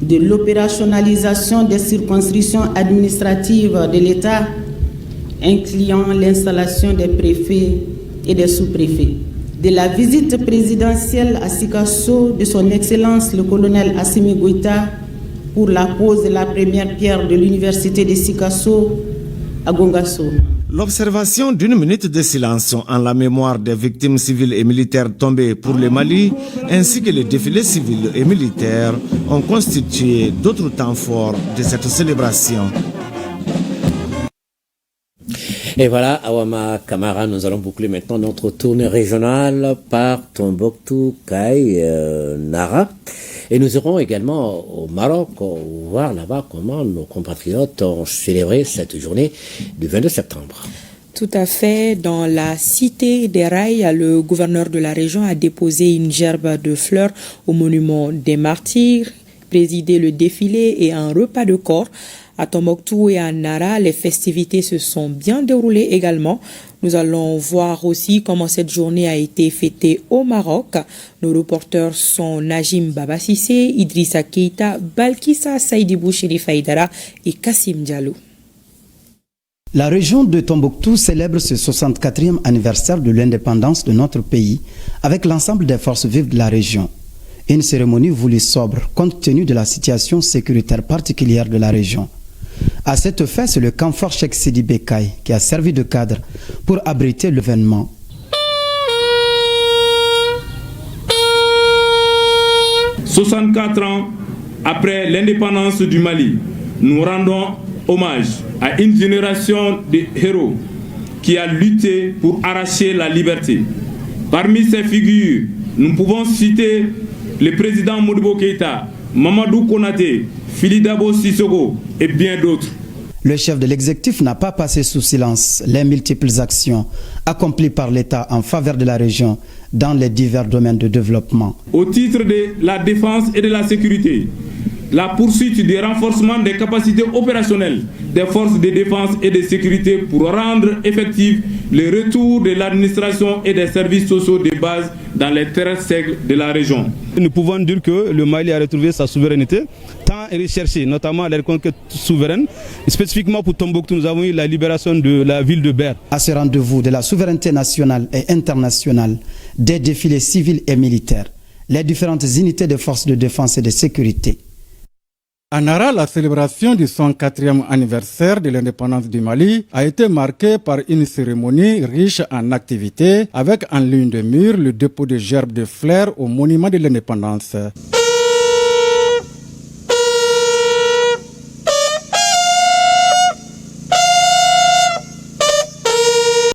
de l'opérationnalisation des circonscriptions administratives de l'État, incluant l'installation des préfets et des sous-préfets. De la visite présidentielle à Sikasso de son Excellence le colonel Assimi Goïta, pour la pose de la première pierre de l'université de Sikasso à Gongasso. L'observation d'une minute de silence en la mémoire des victimes civiles et militaires tombées pour le Mali, ainsi que les défilés civils et militaires, ont constitué d'autres temps forts de cette célébration. Et voilà, Awama Kamara, nous allons boucler maintenant notre tournée régionale par Tombouctou, Kay, Nara. Et nous irons également au Maroc, voir là-bas comment nos compatriotes ont célébré cette journée du 22 septembre. Tout à fait. Dans la cité des Rails, le gouverneur de la région a déposé une gerbe de fleurs au monument des martyrs, présidé le défilé et un repas de corps. À Tombouctou et à Nara, les festivités se sont bien déroulées également. Nous allons voir aussi comment cette journée a été fêtée au Maroc. Nos reporters sont Najim Babassissé, Idrissa Keita, Balkissa Saïdibou Chérif Aïdara et Kassim Diallo. La région de Tombouctou célèbre ce 64e anniversaire de l'indépendance de notre pays avec l'ensemble des forces vives de la région. Une cérémonie voulue sobre compte tenu de la situation sécuritaire particulière de la région. À cette fin, c'est le camp Fort Cheikh Sidi Bekay qui a servi de cadre pour abriter l'événement. « 64 ans après l'indépendance du Mali, nous rendons hommage à une génération de héros qui a lutté pour arracher la liberté. Parmi ces figures, nous pouvons citer le président Modibo Keïta, Mamadou Konaté, Fili Dabo Sissoko et bien d'autres. Le chef de l'exécutif n'a pas passé sous silence les multiples actions accomplies par l'État en faveur de la région dans les divers domaines de développement. Au titre de la défense et de la sécurité, la poursuite du renforcement des capacités opérationnelles des forces de défense et de sécurité pour rendre effectif le retour de l'administration et des services sociaux de base dans les terres sèches de la région. Nous pouvons dire que le Mali a retrouvé sa souveraineté, tant recherchée, notamment la reconquête souveraine. Spécifiquement pour Tombouctou, nous avons eu la libération de la ville de Ber. À ce rendez-vous de la souveraineté nationale et internationale, des défilés civils et militaires, les différentes unités des forces de défense et de sécurité. À Nara, la célébration du 104e anniversaire de l'indépendance du Mali a été marquée par une cérémonie riche en activités avec en ligne de mire le dépôt de gerbes de fleurs au monument de l'indépendance.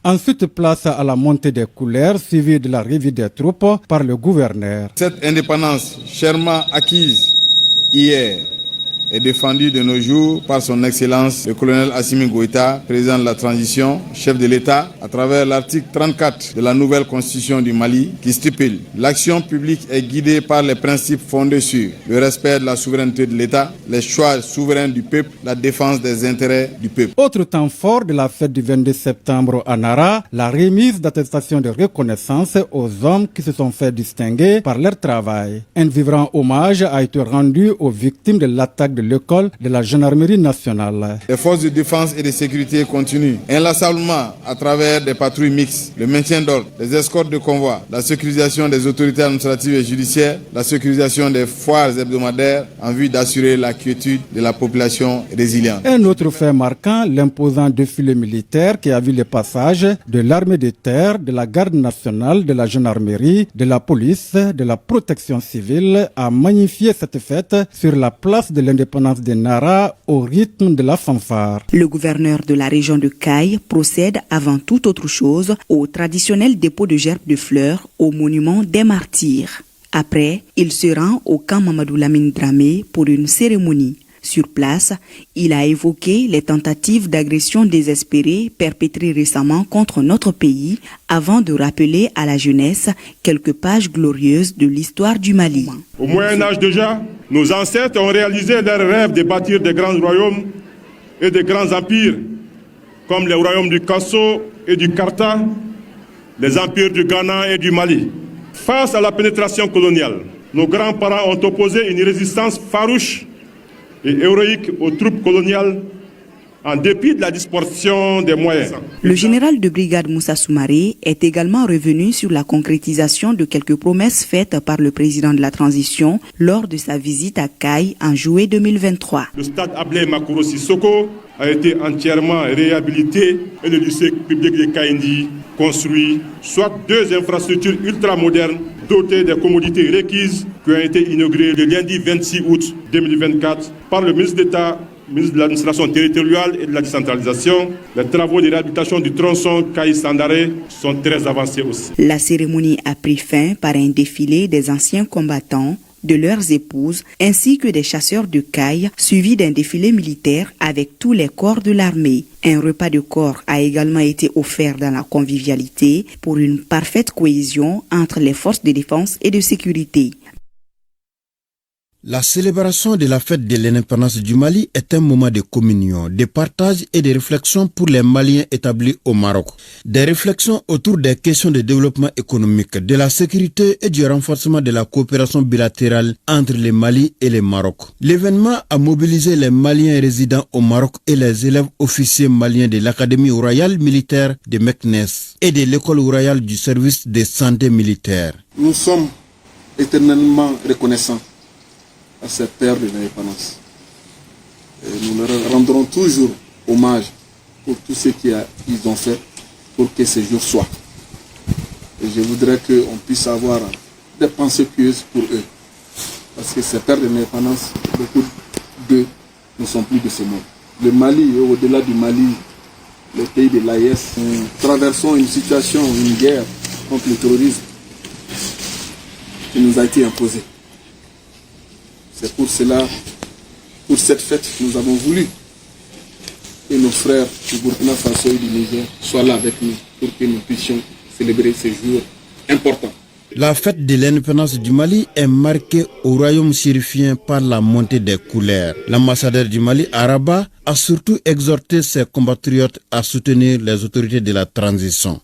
Ensuite, place à la montée des couleurs suivie de la revue des troupes par le gouverneur. Cette indépendance chèrement acquise hier est défendu de nos jours par son Excellence le colonel Assimi Goïta, président de la transition, chef de l'État, à travers l'article 34 de la nouvelle constitution du Mali qui stipule « L'action publique est guidée par les principes fondés sur le respect de la souveraineté de l'État, les choix souverains du peuple, la défense des intérêts du peuple ». Autre temps fort de la fête du 22 septembre à Nara, la remise d'attestations de reconnaissance aux hommes qui se sont fait distinguer par leur travail. Un vibrant hommage a été rendu aux victimes de l'attaque de l'école de la gendarmerie nationale. Les forces de défense et de sécurité continuent inlassablement à travers des patrouilles mixtes, le maintien d'ordre, les escortes de convois, la sécurisation des autorités administratives et judiciaires, la sécurisation des foires hebdomadaires en vue d'assurer la quiétude de la population résiliente. Un autre fait marquant, l'imposant défilé militaire qui a vu le passage de l'armée de terre, de la garde nationale, de la gendarmerie, de la police, de la protection civile a magnifié cette fête sur la place de l'indépendance de Nara au rythme de la fanfare. Le gouverneur de la région de Kay procède avant toute autre chose au traditionnel dépôt de gerbes de fleurs au monument des martyrs. Après, il se rend au camp Mamadou Lamine Dramé pour une cérémonie. Sur place, il a évoqué les tentatives d'agression désespérées perpétrées récemment contre notre pays avant de rappeler à la jeunesse quelques pages glorieuses de l'histoire du Mali. Au Moyen-Âge déjà, nos ancêtres ont réalisé leur rêve de bâtir de grands royaumes et de grands empires, comme les royaumes du Kasso et du Karta, les empires du Ghana et du Mali. Face à la pénétration coloniale, nos grands-parents ont opposé une résistance farouche et héroïque aux troupes coloniales en dépit de la dispersion des moyens. Le général de brigade Moussa Soumaré est également revenu sur la concrétisation de quelques promesses faites par le président de la transition lors de sa visite à Kayes en juillet 2023. Le stade Ablé Makoro Sissoko a été entièrement réhabilité et le lycée public de Kaindi construit, soit 2 infrastructures ultramodernes dotées des commodités requises qui ont été inaugurées le lundi 26 août 2024 par le ministre d'État, ministre de l'administration territoriale et de la décentralisation. Les travaux de réhabilitation du tronçon Kayes-Sandaré sont très avancés aussi. La cérémonie a pris fin par un défilé des anciens combattants, de leurs épouses, ainsi que des chasseurs de Kayes, suivi d'un défilé militaire avec tous les corps de l'armée. Un repas de corps a également été offert dans la convivialité pour une parfaite cohésion entre les forces de défense et de sécurité. La célébration de la fête de l'indépendance du Mali est un moment de communion, de partage et de réflexion pour les Maliens établis au Maroc. Des réflexions autour des questions de développement économique, de la sécurité et du renforcement de la coopération bilatérale entre le Mali et le Maroc. L'événement a mobilisé les Maliens résidant au Maroc et les élèves officiers maliens de l'Académie royale militaire de Meknes et de l'École royale du service de santé militaire. Nous sommes éternellement reconnaissants à ces pères de l'indépendance. Nous leur rendrons toujours hommage pour tout ce qu'ils ont fait pour que ce jour soit. Et je voudrais qu'on puisse avoir des pensées pieuses pour eux. Parce que ces pères de l'indépendance, beaucoup d'eux ne sont plus de ce monde. Le Mali et au-delà du Mali, le pays de l'AES, nous traversons une situation, une guerre contre le terrorisme qui nous a été imposée. C'est pour cela, pour cette fête, nous avons voulu que nos frères du Burkina Faso et du Niger soient là avec nous pour que nous puissions célébrer ce jour important. La fête de l'indépendance du Mali est marquée au royaume chérifien par la montée des couleurs. L'ambassadeur du Mali à Rabat a surtout exhorté ses compatriotes à soutenir les autorités de la transition.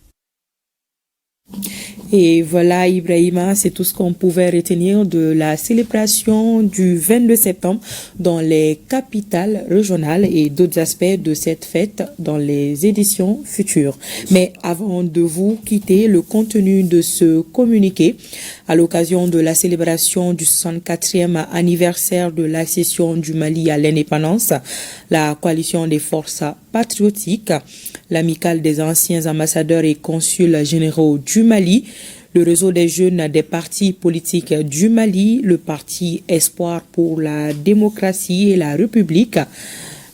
Et voilà, Ibrahima, c'est tout ce qu'on pouvait retenir de la célébration du 22 septembre dans les capitales régionales et d'autres aspects de cette fête dans les éditions futures. Mais avant de vous quitter, le contenu de ce communiqué à l'occasion de la célébration du 64e anniversaire de l'accession du Mali à l'indépendance, la coalition des forces patriotiques, l'amicale des anciens ambassadeurs et consuls généraux du Mali, le réseau des jeunes des partis politiques du Mali, le parti Espoir pour la démocratie et la République,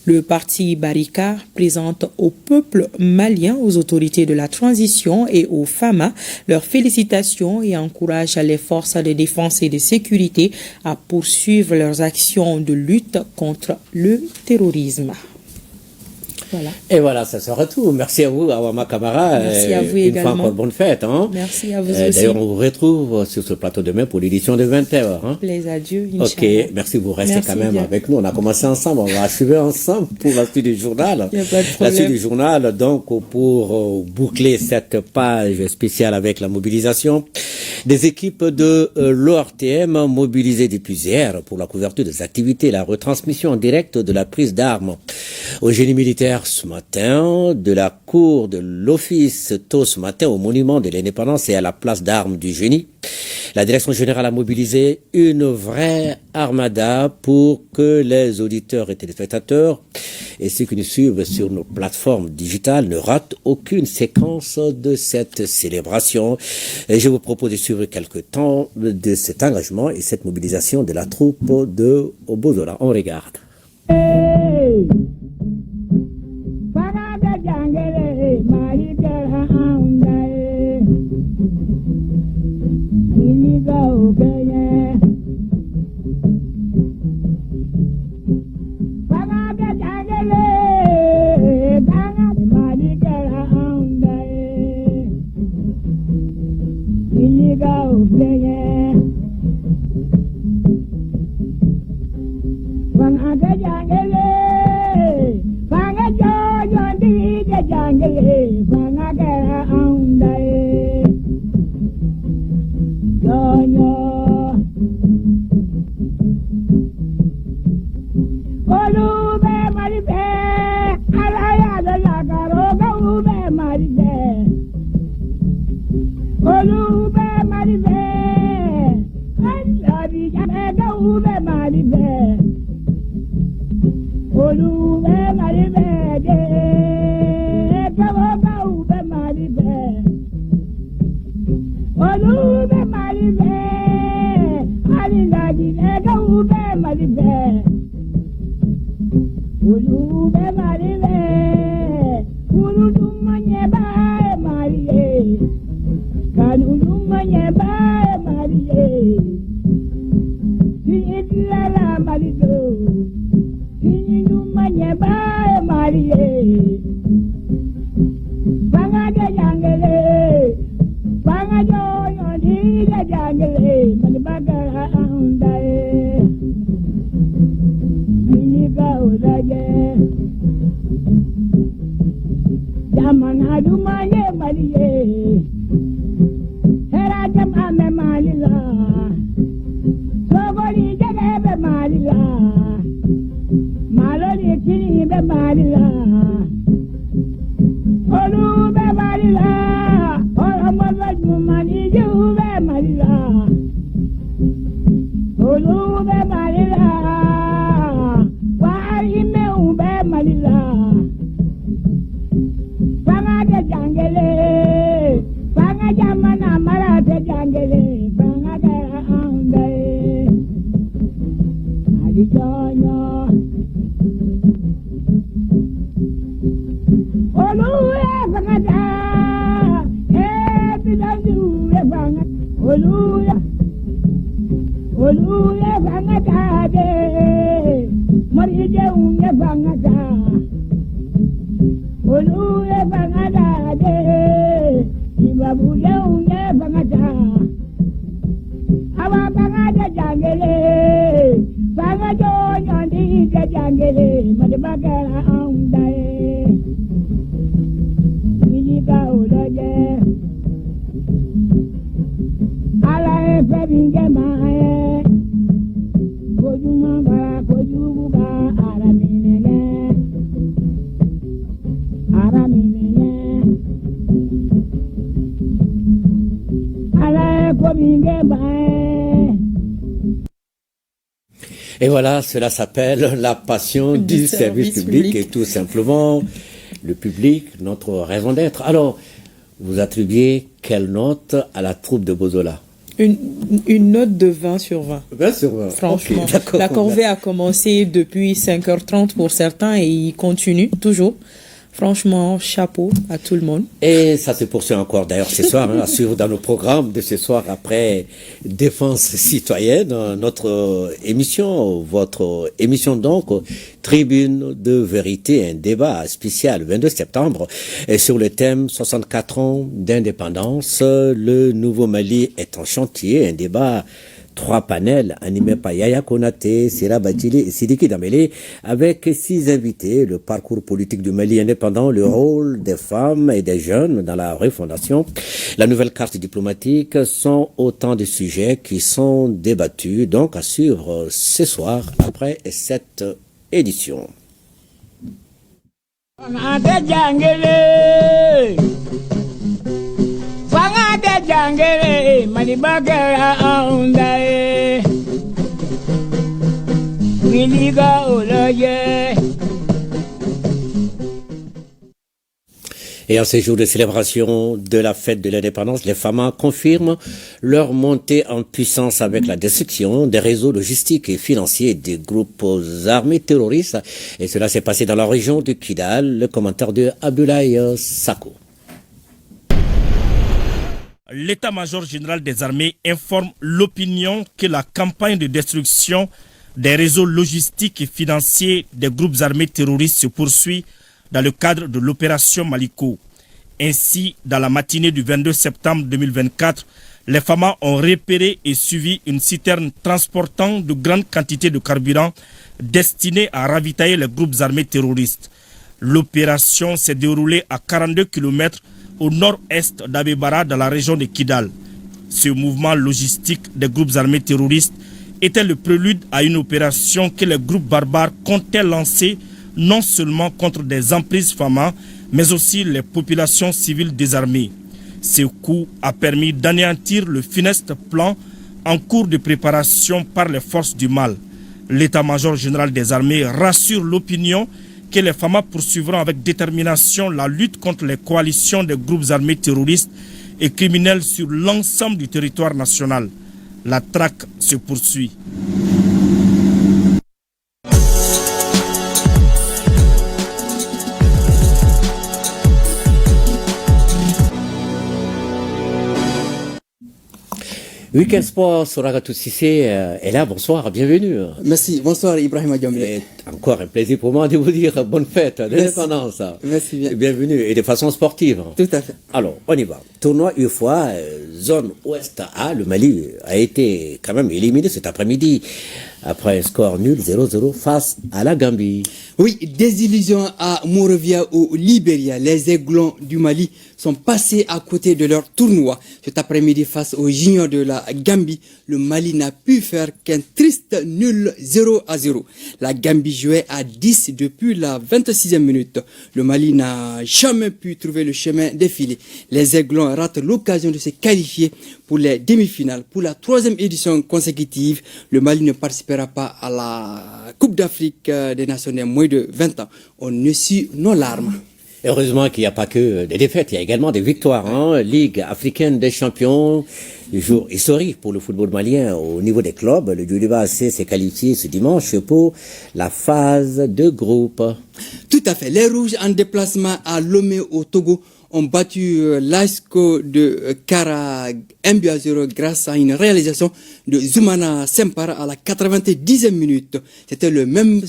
le parti Barika présente au peuple malien, aux autorités de la transition et aux FAMA leurs félicitations et encourage les forces de défense et de sécurité à poursuivre leurs actions de lutte contre le terrorisme. Voilà. Et voilà, ça sera tout. Merci à vous, Awama Kamara. Merci à vous une également. Fois encore, bonne fête. Hein. Merci à vous aussi. D'ailleurs, on vous retrouve sur ce plateau demain pour l'édition de 20h. Hein. Plaise à Dieu. Ok, merci, vous restez quand même bien. avec nous. On a commencé ensemble, on va achever ensemble pour la suite du journal. Il n'y a pas de La problème. suite du journal, donc, pour boucler cette page spéciale avec la mobilisation des équipes de l'ORTM mobilisées depuis hier pour la couverture des activités et la retransmission en direct de la prise d'armes au génie militaire ce matin, de la cour de l'office tôt ce matin au monument de l'indépendance et à la place d'armes du génie. La direction générale a mobilisé une vraie armada pour que les auditeurs et téléspectateurs et ceux qui nous suivent sur nos plateformes digitales ne ratent aucune séquence de cette célébration. Et je vous propose de suivre quelques temps de cet engagement et cette mobilisation de la troupe de Obozola. On regarde. Olube malibe, alilagi nega ube malibe. Olube malibe, uluduma nyeba mariye. Kanuluma nyeba mariye. Tiidlala marido, tiinuma nyeba mariye. Bangade jangele. Bangajo di jangale manbaga andae Minika ulaje Jaman hadumanye maliye Hera jam ame malila Sogoli jagebe malila Maloli kini be malila Olu be malila Mani jube malila, olube malila, wari me ube malila. Fanga de jangele, fanga jamana mara de jangele, fanga de ande. Alijonyo, olube fanga da. Oluya, oluya bangata de, marije unge bangata. Oluya bangata de, ibabuye unge bangata. Awa bangata jangele, bangajo nyondi de jangele, madibagara aundae. Minika ulaje. Ala ebinge mae, kojuma bara kojuga araminenge, ala ebinge mae. Et voilà, cela s'appelle la passion du service public et tout simplement le public, notre raison d'être. Alors, vous attribuez quelle note à la troupe de Bozola? Une note de 20 sur 20. 20 sur 20. Franchement. Okay, la corvée a commencé depuis 5h30 pour certains et il continue toujours. Franchement, chapeau à tout le monde. Et ça se poursuit encore d'ailleurs ce soir, à suivre dans nos programmes de ce soir après Défense citoyenne, notre émission, votre émission donc, Tribune de vérité, un débat spécial le 22 septembre et sur le thème 64 ans d'indépendance, le nouveau Mali est en chantier, un débat 3 panels animés par Yaya Konaté, Sira Batili et Sidiki Damele avec 6 invités, le parcours politique du Mali indépendant, le rôle des femmes et des jeunes dans la refondation, la nouvelle carte diplomatique sont autant de sujets qui sont débattus donc à suivre ce soir après cette édition. Fangade jangere manibagara aundae Miliga oloye. Et en ces jours de célébration de la fête de l'indépendance, les FAMA confirment leur montée en puissance avec la destruction des réseaux logistiques et financiers des groupes armés terroristes. Et cela s'est passé dans la région de Kidal. Le commentaire de Abdoulaye Sako. L'état-major général des armées informe l'opinion que la campagne de destruction des réseaux logistiques et financiers des groupes armés terroristes se poursuit dans le cadre de l'opération Maliko. Ainsi, dans la matinée du 22 septembre 2024, les FAMA ont repéré et suivi une citerne transportant de grandes quantités de carburant destinée à ravitailler les groupes armés terroristes. L'opération s'est déroulée à 42 km au nord-est d'Abebara dans la région de Kidal. Ce mouvement logistique des groupes armés terroristes était le prélude à une opération que les groupes barbares comptaient lancer non seulement contre des emprises FAMA, mais aussi les populations civiles désarmées. Ce coup a permis d'anéantir le funeste plan en cours de préparation par les forces du mal. L'état-major général des armées rassure l'opinion que les FAMA poursuivront avec détermination la lutte contre les coalitions des groupes armés terroristes et criminels sur l'ensemble du territoire national. La traque se poursuit. Week-end Sport, Soragatou Sissé est là, bonsoir, bienvenue. Merci, bonsoir Ibrahim Diamé. Encore un plaisir pour moi de vous dire bonne fête d'indépendance. Merci bien. Bienvenue, et de façon sportive. Tout à fait. Alors, on y va. Tournoi UEFA, zone Ouest A, le Mali a été quand même éliminé cet après-midi après un score nul 0-0 face à la Gambie. Oui, désillusion à Monrovia au Libéria. Les Aiglons du Mali sont passés à côté de leur tournoi. Cet après-midi face aux Juniors de la Gambie, le Mali n'a pu faire qu'un triste nul 0-0. La Gambie jouait à 10 depuis la 26e minute. Le Mali n'a jamais pu trouver le chemin défilé. Les Aiglons ratent l'occasion de se qualifier pour les demi-finales. Pour la 3e édition consécutive, le Mali ne participera pas à la Coupe d'Afrique des Nations des moins de 20 ans. On ne suit nos larmes. Heureusement qu'il n'y a pas que des défaites, il y a également des victoires. Ligue africaine des champions, jour historique pour le football malien au niveau des clubs. Le Djoliba AC s'est qualifié ce dimanche pour la phase de groupe. Tout à fait. Les Rouges en déplacement à Lomé au Togo ont battu l'ASCO de Kara 1-0 grâce à une réalisation de Zoumana Sempara à la 90e minute. C'était le même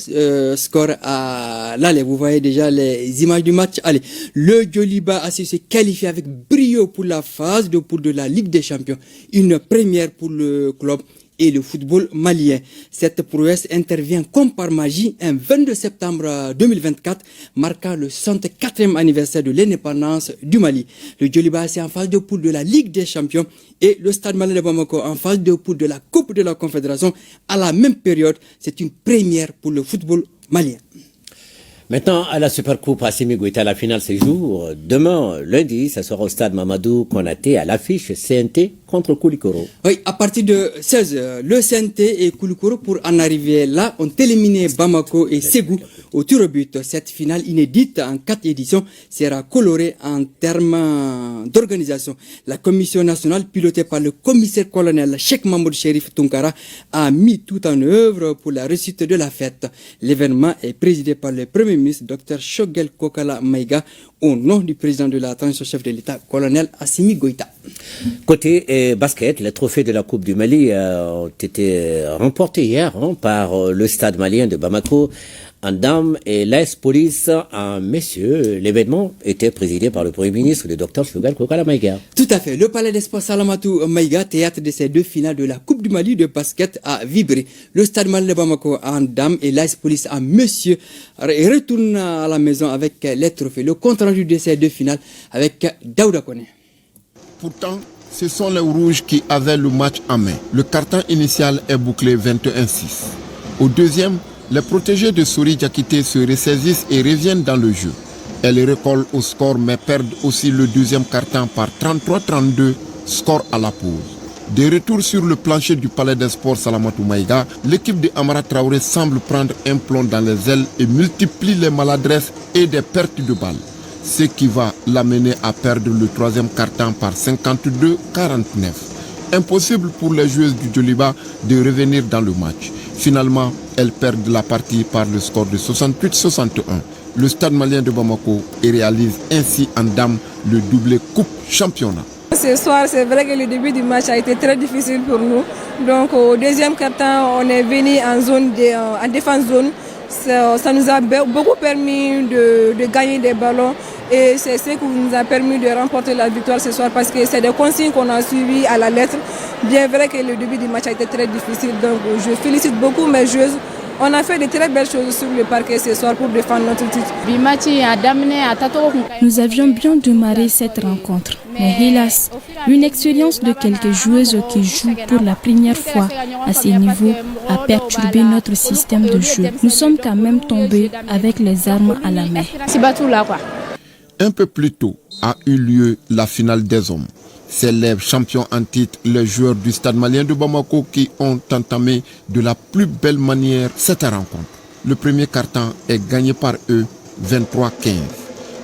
score à l'aller. Vous voyez déjà les images du match. Allez, le Djoliba a su se qualifier avec brio pour la phase de poule de la Ligue des Champions. Une première pour le club et le football malien. Cette prouesse intervient comme par magie un 22 septembre 2024, marquant le 64e anniversaire de l'indépendance du Mali. Le Djoliba est en phase de poule de la Ligue des Champions et le Stade Malien de Bamako en phase de poule de la Coupe de la Confédération à la même période. C'est une première pour le football malien. Maintenant, à la Supercoupe, Assimi Goïta, la finale se joue demain, lundi, ça sera au stade Mamadou Konaté à l'affiche CNT contre Koulikoro. Oui, à partir de 16h, le CNT et Koulikoro, pour en arriver là, ont éliminé Bamako et Ségou au tir au but. Cette finale inédite en 4 éditions sera colorée en termes d'organisation. La commission nationale, pilotée par le commissaire-colonel Cheikh Mahmoud Cherif Tunkara, a mis tout en œuvre pour la réussite de la fête. L'événement est présidé par le Premier ministre Dr Shogel Kokala Maïga au nom du président de la transition chef de l'État, colonel Assimi Goïta. Côté basket, les trophées de la Coupe du Mali ont été remportés hier par le stade malien de Bamako en dames et l'AS Police en messieurs. L'événement était présidé par le Premier ministre, le Dr Shogel Kokala Maïga. Tout à fait. Le palais des sports Salamatou Maïga, théâtre de ces deux finales de la Coupe du Mali de basket, a vibré. Le stade malien de Bamako en dames et l'AS Police en messieurs retourne à la maison avec les trophées. Le compte rendu de ces deux finales avec Daouda Kone. Pourtant, ce sont les rouges qui avaient le match en main. Le carton initial est bouclé 21-6. Au deuxième, les protégés de Souri Diakité se ressaisissent et reviennent dans le jeu. Elles recollent au score mais perdent aussi le deuxième carton par 33-32, score à la pause. De retour sur le plancher du palais des sports Salamatou Maïga, l'équipe de Amara Traoré semble prendre un plomb dans les ailes et multiplie les maladresses et des pertes de balles, ce qui va l'amener à perdre le troisième carton par 52-49. Impossible pour les joueuses du Djoliba de revenir dans le match. Finalement, elles perdent la partie par le score de 68-61. Le stade malien de Bamako réalise ainsi en dames le doublé Coupe Championnat. Ce soir, c'est vrai que le début du match a été très difficile pour nous. Donc au deuxième quart-temps, on est venu en défense zone. Ça nous a beaucoup permis de gagner des ballons et c'est ce qui nous a permis de remporter la victoire ce soir parce que c'est des consignes qu'on a suivies à la lettre. Bien vrai que le début du match a été très difficile, donc je félicite beaucoup mes joueuses. On a fait de très belles choses sur le parquet ce soir pour défendre notre titre. Nous avions bien démarré cette rencontre, mais hélas, une expérience de quelques joueuses qui jouent pour la première fois à ces niveaux a perturbé notre système de jeu. Nous sommes quand même tombés avec les armes à la main. Un peu plus tôt a eu lieu la finale des hommes. C'est les champions en titre, les joueurs du stade malien de Bamako qui ont entamé de la plus belle manière cette rencontre. Le premier carton est gagné par eux, 23-15.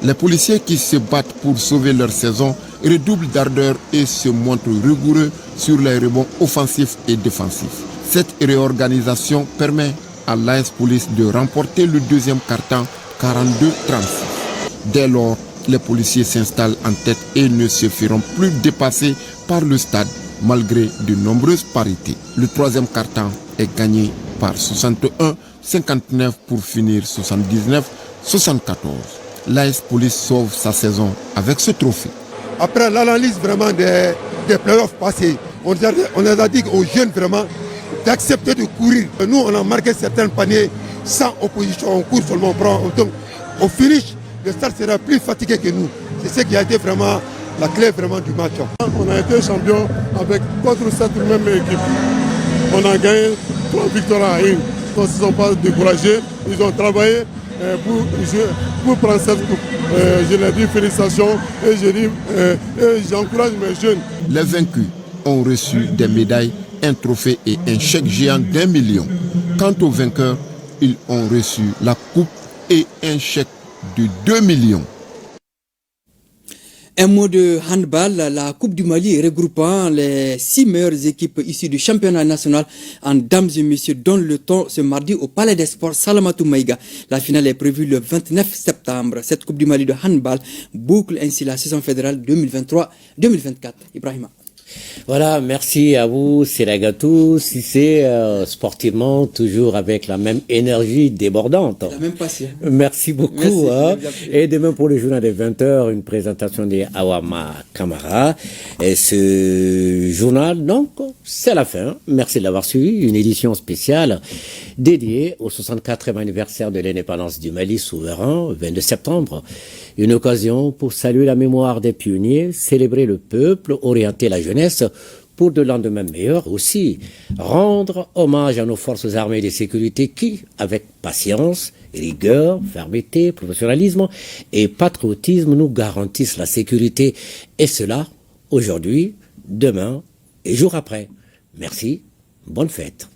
Les policiers qui se battent pour sauver leur saison redouble d'ardeur et se montre rigoureux sur les rebonds offensifs et défensifs. Cette réorganisation permet à l'AS Police de remporter le deuxième quart-temps 42-36. Dès lors, les policiers s'installent en tête et ne se feront plus dépasser par le stade malgré de nombreuses parités. Le troisième quart-temps est gagné par 61-59 pour finir 79-74. L'AS Police sauve sa saison avec ce trophée. Après l'analyse vraiment des playoffs passés, on les a dit aux jeunes vraiment d'accepter de courir. Nous, on a marqué certains paniers sans opposition, on court seulement, donc au finish, le stade sera plus fatigué que nous. C'est ce qui a été vraiment la clé vraiment du match. On a été champion contre cette même équipe. On a gagné 3 victoires à 1. Ils ne se sont pas découragés, ils ont travaillé pour prendre cette coupe. Je leur dis félicitations et j'encourage mes jeunes. Les vaincus ont reçu des médailles, un trophée et un chèque géant d'1 million. Quant aux vainqueurs, ils ont reçu la coupe et un chèque de 2 millions. Un mot de handball, la Coupe du Mali regroupant les 6 meilleures équipes issues du championnat national en dames et messieurs donne le temps ce mardi au Palais des Sports Salamatou Maïga. La finale est prévue le 29 septembre. Cette Coupe du Mali de handball boucle ainsi la saison fédérale 2023-2024. Ibrahima. Voilà, merci à vous, Seragatou. Si c'est sportivement, toujours avec la même énergie débordante. La même passion. Merci beaucoup. Merci, Et demain pour le journal des 20h, une présentation de Awama Kamara. Et ce journal, donc, c'est la fin. Merci de l'avoir suivi. Une édition spéciale dédiée au 64e anniversaire de l'indépendance du Mali souverain, 22 septembre. Une occasion pour saluer la mémoire des pionniers, célébrer le peuple, orienter la jeunesse pour de lendemains meilleurs aussi. Rendre hommage à nos forces armées de sécurité qui, avec patience, rigueur, fermeté, professionnalisme et patriotisme, nous garantissent la sécurité. Et cela, aujourd'hui, demain et jour après. Merci, bonne fête.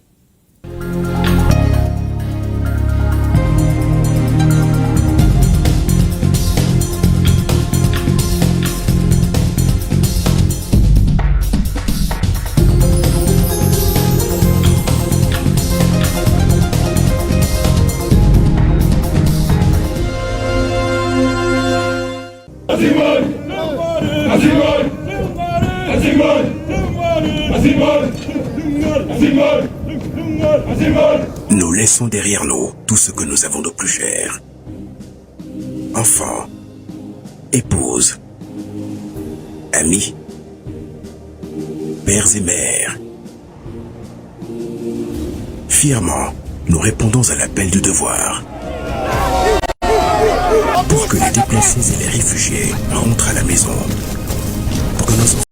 Nous laissons derrière nous tout ce que nous avons de plus cher. Enfants, épouses, amis, pères et mères. Fièrement, nous répondons à l'appel du devoir. Pour que les déplacés et les réfugiés rentrent à la maison. Pour que nos